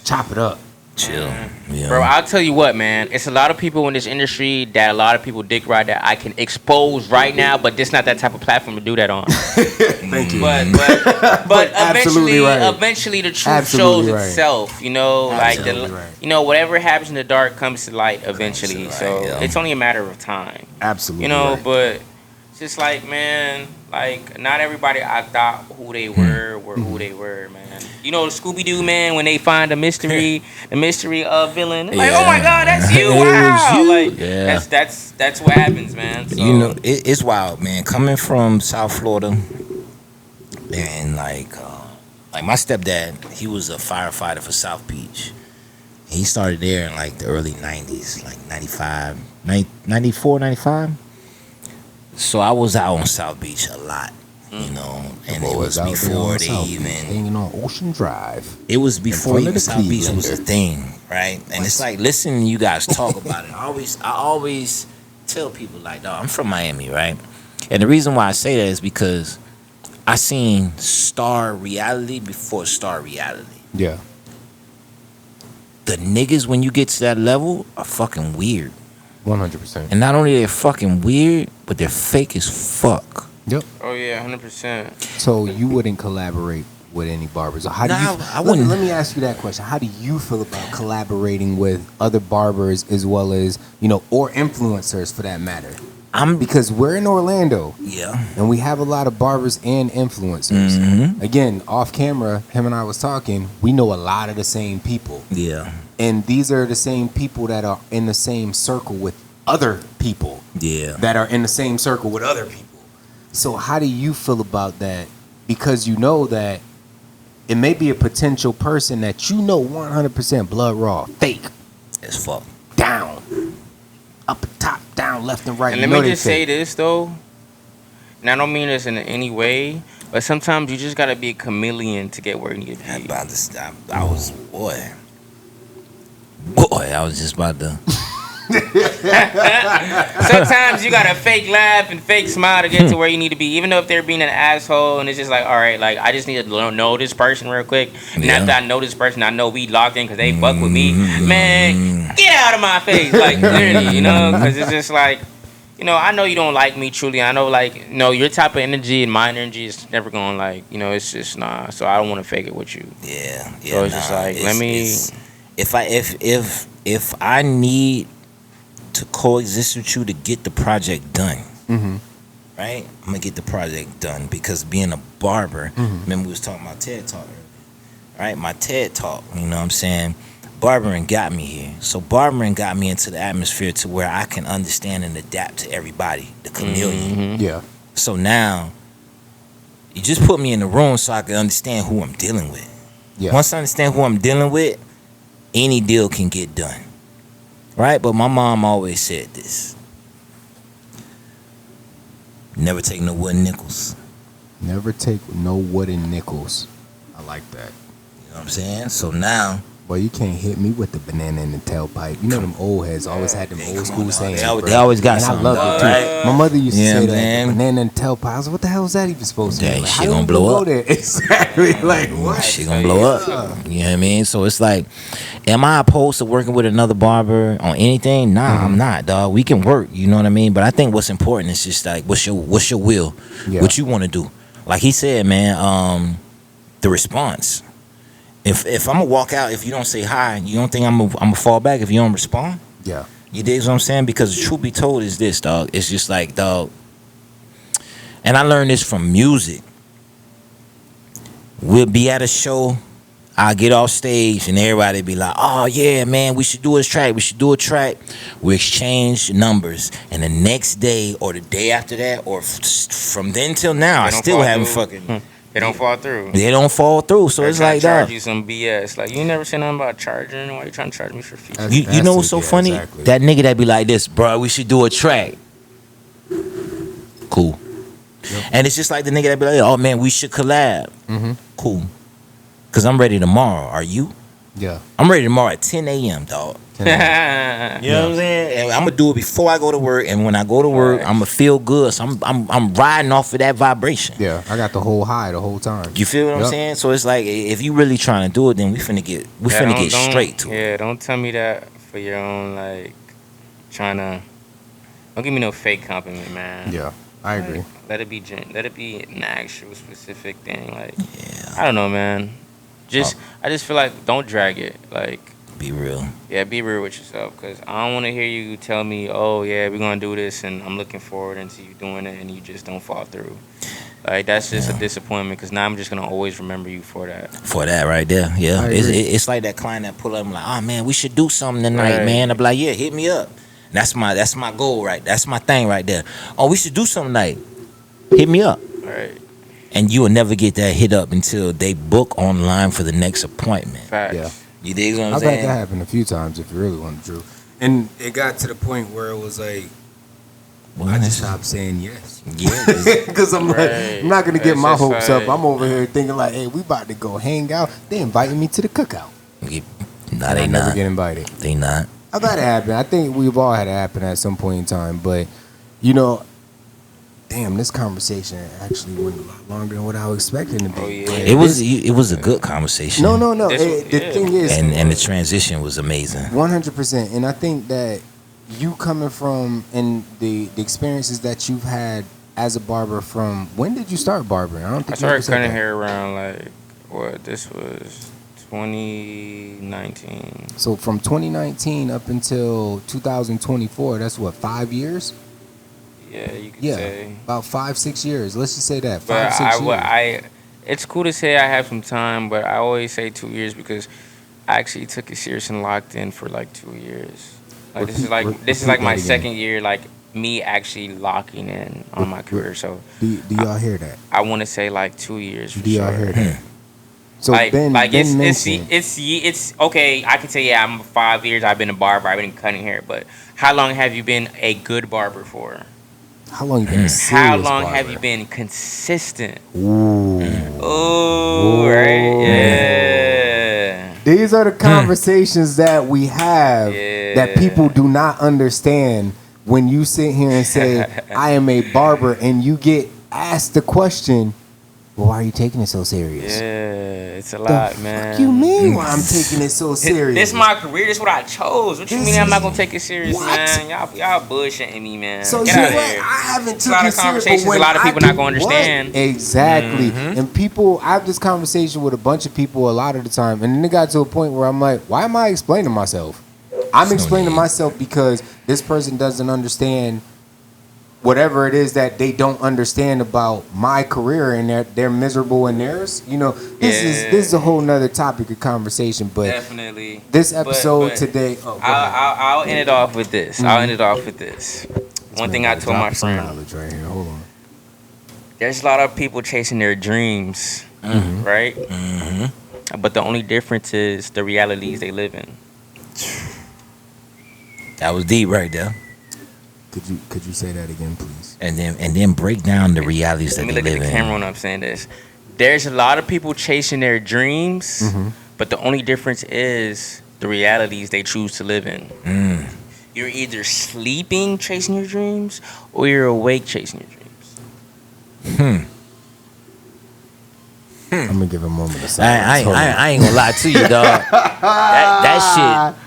Chop it up. Chill. Yeah. Bro, I'll tell you what, man. It's a lot of people in this industry that a lot of people dick ride that I can expose right now, but this not that type of platform to do that on. Thank you. But eventually the truth shows itself. You know, you know, whatever happens in the dark comes to light eventually. It's only a matter of time. Absolutely. You know, but it's just like, man, like not everybody I thought who they were who they were, man. You know, the Scooby-Doo, man, when they find the mystery villain, like, oh my God, that's you! Wow, like that's what happens, man. So. You know, it's wild, man. Coming from South Florida, and like my stepdad, he was a firefighter for South Beach. He started there in like the early 90s, like 95, 94, 95. So I was out on South Beach a lot. You know, and it was before they even hanging on Ocean Drive. It was before even South Beach was a thing, right? And it's like listening to you guys talk about it. I always tell people like, "Dog, I'm from Miami, right?" And the reason why I say that is because I seen star reality before star reality. Yeah. The niggas when you get to that level are fucking weird. 100%. And not only they're fucking weird, but they're fake as fuck. Yep. Oh yeah, 100%. So you wouldn't collaborate with any barbers, or how do Nah, you? I wouldn't. Let me ask you that question. How do you feel about collaborating with other barbers as well as or influencers for that matter? Because we're in Orlando, Yeah. and we have a lot of barbers and influencers. Mm-hmm. Again, off camera, him and I was talking. We know a lot of the same people, Yeah. and these are the same people that are in the same circle with other people Yeah. that are in the same circle with other people. So how do you feel about that? Because you know that it may be a potential person that 100% blood raw, fake, It's fuck. down, up and top, down, left and right. And You let know me they just say fake. this though, and I don't mean this in any way, but sometimes you just gotta be a chameleon to get where you need to I be. about to stop. I was boy. I was just about to. Sometimes you gotta fake laugh and fake smile to get to where you need to be, even though if they're being an asshole and it's just like, all right, like I just need to know this person real quick. And Yeah. after I know this person, I know we locked in because they fuck with me. Man, get out of my face, like literally, because it's just like, I know you don't like me truly. I know like, your type of energy and my energy is never gonna like, it's just nah. So I don't want to fake it with you. Yeah. So it's just like, let me. If I need to coexist with you to get the project done, Mm-hmm. right? I'm gonna get the project done because being a barber. Mhm. Remember we was talking about TED Talk earlier, right? My TED Talk. You know what I'm saying? Barbering got me here. So barbering got me into the atmosphere to where I can understand and adapt to everybody, the chameleon. Mhm. Yeah. So now, you just put me in the room so I can understand who I'm dealing with. Yeah. Once I understand who I'm dealing with, any deal can get done. Right? But my mom always said this. Never take no wooden nickels. Never take no wooden nickels. I like that. You know what I'm saying? So now, Boy, you can't hit me with the banana in the tailpipe. You know them old heads always had them Hey, old come school on, dog. sayings. They always- bro. they always got and something, I love it too. right? My mother used to Yeah, say that man. banana in the tailpipe. I was like, what the hell is that even supposed to Dang, mean? Like, shit how do gonna you blow go up. there? Exactly. Like what? shit gonna blow up. You know what I mean? So it's like, am I opposed to working with another barber on anything? Nah, I'm not, dog. We can work, you know what I mean? But I think what's important is just like, what's your will? Yeah. What you want to do? Like he said, man, the response. If I'm gonna walk out, if you don't say hi, you don't think I'm gonna fall back if you don't respond? Yeah. You dig what I'm saying? Because the truth be told is this, dog. It's just like, dog. And I learned this from music. We'll be at a show. I'll get off stage and everybody be like, oh yeah, man, we should do a track. We should do a track. We exchange numbers. And the next day or the day after that or from then till now, I They don't still fall haven't through. fucking. They don't fall through. They don't fall through. So They're it's trying like to charge that. you some BS. Like you never said nothing about charging. Why you trying to charge me for features? That's- You know it, what's so yeah, funny? exactly. That nigga that be like this, bro, we should do a track. Cool. Yep. And it's just like the nigga that be like, oh man, we should collab. Mm-hmm. Cool. Cause I'm ready tomorrow. Are you? Yeah. I'm ready tomorrow at 10 a.m., dog. You know what I'm saying? And I'm gonna do it before I go to work. And when I go to work, Right. I'm gonna feel good. So I'm riding off of that vibration. Yeah. I got the whole high the whole time. You feel what I'm Yep. saying? So it's like if you really trying to do it, then we finna get straight to it. Yeah, don't tell me that for your own like trying to. Don't give me no fake compliment, man. Yeah. I agree. Like, let it be an actual specific thing. Like Yeah, I don't know, man. I just feel like don't drag it. Like be real. yeah, be real with yourself. Cause I don't want to hear you tell me, oh yeah, we're gonna do this, and I'm looking forward into you doing it, and you just don't fall through. Like that's just a disappointment. Cause now I'm just gonna always remember you for that. For that right there, yeah. I It's, agree. it's like that client that pull up and like, oh man, we should do something tonight, Right. man. I'm like, yeah, hit me up. That's my goal, right? That's my thing right there. Oh, we should do something tonight. Hit me up. All right. And you will never get that hit up until they book online for the next appointment. Facts. Yeah. You dig what I'm I've had saying? that happen a few times if you really want the truth. And it got to the point where it was like, Well, I just that's- stopped saying yes. Yeah, Because I'm like, Right. I'm not going to get It's my just hopes like- up. I'm over here thinking like, hey, we about to go hang out. They invited me to the cookout. nah, And they I never not. get invited. They not. I've had it happen. I think we've all had it happen at some point in time. But, you know, damn, this conversation actually went a lot longer than what I was expecting to be. Oh, yeah. But It was a good conversation. No. This was- The yeah. thing is, And the transition was amazing. 100%. And I think that you coming from and the experiences that you've had as a barber from when did you start barbering? I don't think I started you ever said cutting that. hair around this was 2019. So from 2019 up until 2024, that's what, 5 years? Yeah, you could Yeah, say. about 5-6 years. Let's just say that But 5-6 years. it's cool to say I have some time, but I always say 2 years because I actually took it serious and locked in for like 2 years. Like this is like Repeat my that again. second year, like me actually locking in on my career. So Do y'all hear that? I want to say like 2 years for Do y'all sure. hear that? So Like, Ben mentioned. it's okay. I can say yeah. I'm 5 years. I've been a barber. I've been cutting hair. But how long have you been a good barber for? How long you been a serious How long barber? have you been consistent? Ooh. Ooh, right? Yeah. These are the conversations that we have that people do not understand when you sit here and say, I am a barber, and you get asked the question, well, why are you taking it so serious? Yeah, it's a The lot, fuck man. you mean why I'm taking it so serious? This is my career. This is what I chose. What you This mean I'm is- not gonna take it serious, what? man? Y'all bullshitting me, man. So Get you out of what? here. I haven't It's took a lot it of serious. conversations but when a lot of I people not do gonna what? understand. Exactly. And people, I have this conversation with a bunch of people a lot of the time, and then it got to a point where I'm like, why am I explaining myself? I'm explaining myself because this person doesn't understand whatever it is that they don't understand about my career, and they're miserable in theirs. You know, this is a whole nother topic of conversation. But Definitely. this episode But today, I'll end it off with this. I'll end it off with this. One thing I told my friend. knowledge right here. Hold on. There's a lot of people chasing their dreams, right? But the only difference is the realities they live in. That was deep right there. Could you say that again, please? And then break down the realities that Let me they look at live the camera in. when I'm saying this. There's a lot of people chasing their dreams, but the only difference is the realities they choose to live in. You're either sleeping chasing your dreams, or you're awake chasing your dreams. I'm gonna give a moment of silence. I ain't gonna lie to you, dog.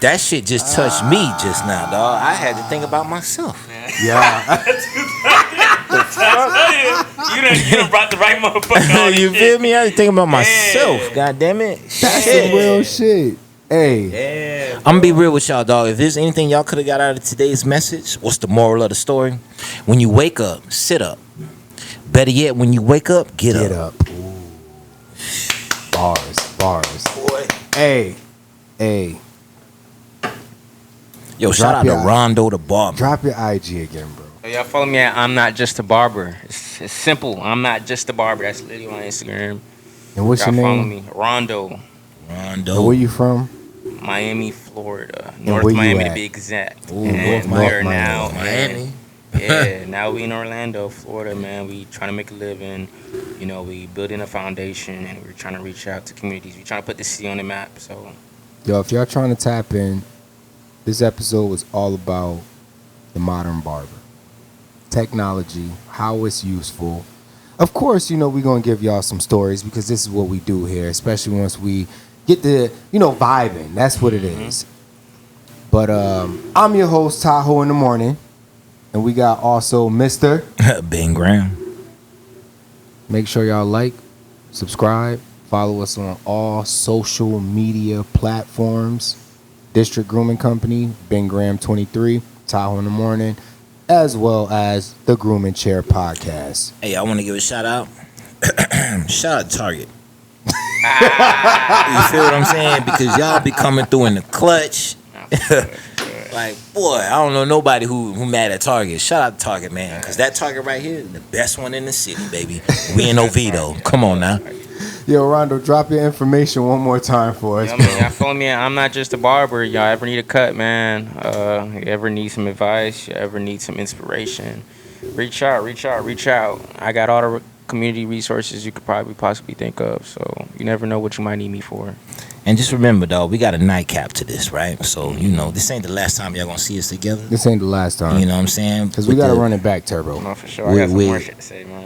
That shit just touched me just now, dog. I had to think about myself. Yeah. You done brought the right motherfucker on. You feel me? I had to think about myself. God damn it. That's some real shit. Hey. I'm gonna be real with y'all, dog. If there's anything y'all could have got out of today's message, what's the moral of the story? When you wake up, sit up. Better yet, when you wake up, get up. Ooh. Bars. Boy. Hey. Yo, shout out to your- Rondo the barber. Drop your IG again, bro. So y'all follow me at I'm Not Just a Barber. It's simple. I'm Not Just a Barber. That's literally on Instagram. And what's Y'all your follow name? me. Rondo, And where you from? Miami, Florida. And North where you Miami at? to be exact. Ooh, And North we are Miami. now Miami. now we in Orlando, Florida, man. We trying to make a living. You know, we building a foundation, and we're trying to reach out to communities. We trying to put the city on the map. So Yo, if y'all trying to tap in, this episode was all about the modern barber. Technology, how it's useful. Of course, you know, we're going to give y'all some stories because this is what we do here, especially once we get the, vibing. That's what it is. But I'm your host, Tahoeinthemorningg, and we got also Mr. Ben Graham. Make sure y'all like, subscribe, follow us on all social media platforms. District Grooming Company, Ben Graham 23, Tahoeinthemorningg, as well as the Grooming Chair podcast. Hey, I want to give a shout out. Shout out to Target. You feel what I'm saying? Because y'all be coming through in the clutch. Like, boy, I don't know nobody who mad at Target. Shout out to Target, man. Because that Target right here is the best one in the city, baby. We in Oviedo. Come on now. Yo, Rondo, drop your information one more time for us. y'all follow me at I'm Not Just a Barber. Y'all ever need a cut, man? You ever need some advice? You ever need some inspiration? Reach out. I got all the community resources you could probably possibly think of. So you never know what you might need me for. And just remember, dog, we got a nightcap to this, right? So, you know, this ain't the last time y'all gonna see us together. This ain't the last time. You know what I'm saying? Because we got to run it back, Turbo. No, for sure. I got some more shit to say, man.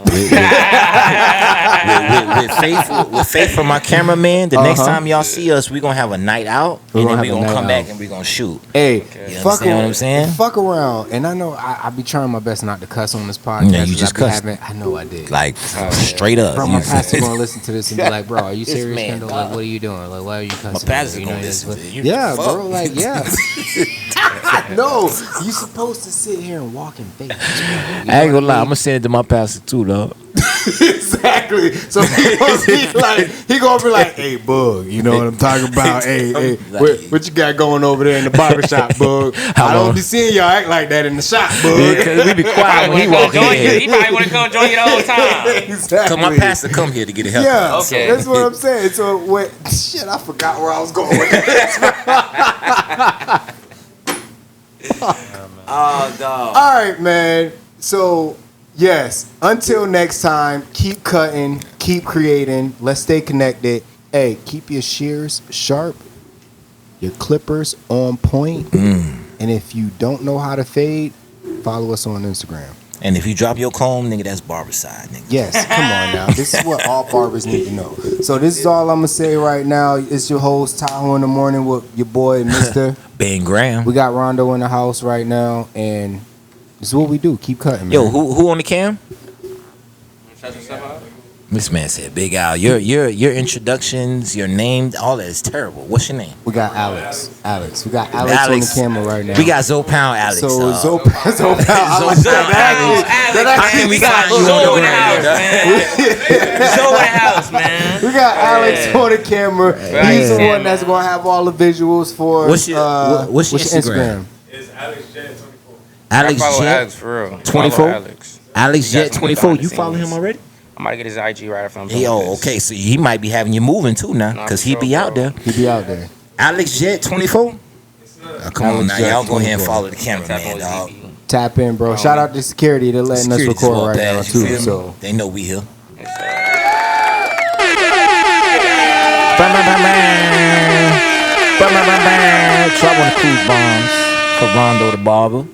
With faith from my cameraman, the next time y'all see us, we gonna have a night out, and then we gonna come back and we gonna shoot. Hey, You understand what I'm saying? Fuck around. And I know I be trying my best not to cuss on this podcast. Yeah, you just cussed. I know I did. Like, straight up. Bro, my pastor gonna listen to this and be like, bro, are you This serious, man, Kendall? dog. Like, what are you doing? Like, why are you cussing? My pastor's You gonna know, listen to you. Yeah, Fuck. bro, like, yeah. No, you supposed to sit here and walk in faith. Bro. I ain't gonna lie, I'm gonna send it to my pastor too, dog. Exactly. So he gonna be like, hey, Bug, you know what I'm talking about? Hey, what you got going over there in the barbershop, Bug? I don't be seeing y'all act like that in the shop, Bug. Because we be quiet when he walking in. He probably want to come join you the whole time. Exactly. Cause my pastor come here to get help. Yeah, Okay. that's what I'm saying. So what? Shit, I forgot where I was going with this. Oh, dog. All right, man. So yes, until next time, keep cutting, keep creating. Let's stay connected. Hey, keep your shears sharp, your clippers on point, and if you don't know how to fade, follow us on Instagram. And if you drop your comb, nigga, that's barbicide, nigga. Yes, come on now. This is what all barbers need to know. So this is all I'm gonna say right now. It's your host Tahoe in the morning with your boy Mr. Ben Graham. We got Rondo in the house right now, and this is what we do. Keep cutting, man. Yo, who on the cam? Shut yourself out. This man said, Big Al, your introductions, your name, all that is terrible. What's your name? We got Alex. We got Alex on the camera right now. We got Zopound Alex. so dog. Zopound. I like that. I think we got you Zoe on in the the house, man. Zoe in the house, man. We got Alex on the camera. He's the one that's gonna have all the visuals for. What's your Instagram? It's Alex J24. Alex I follow Jet Alex for real. 24? Follow Alex. Alex He got Jet some 24. behind You the follow scenes. him already? I might get his IG right after I'm done. Yo, with this. okay, so he might be having you moving too now, Nah, cause for he sure, be out bro. there. He be out there. Alex Jet 24. Come on Alex now, Jet y'all go ahead and 24. follow the Tap cameraman, on dog. his DB. Tap in, bro. Shout out to security. They're letting us Security's record all right now bad, you too. feel me? So They know we here. Trouble in the cruise bombs for Rondo the barber.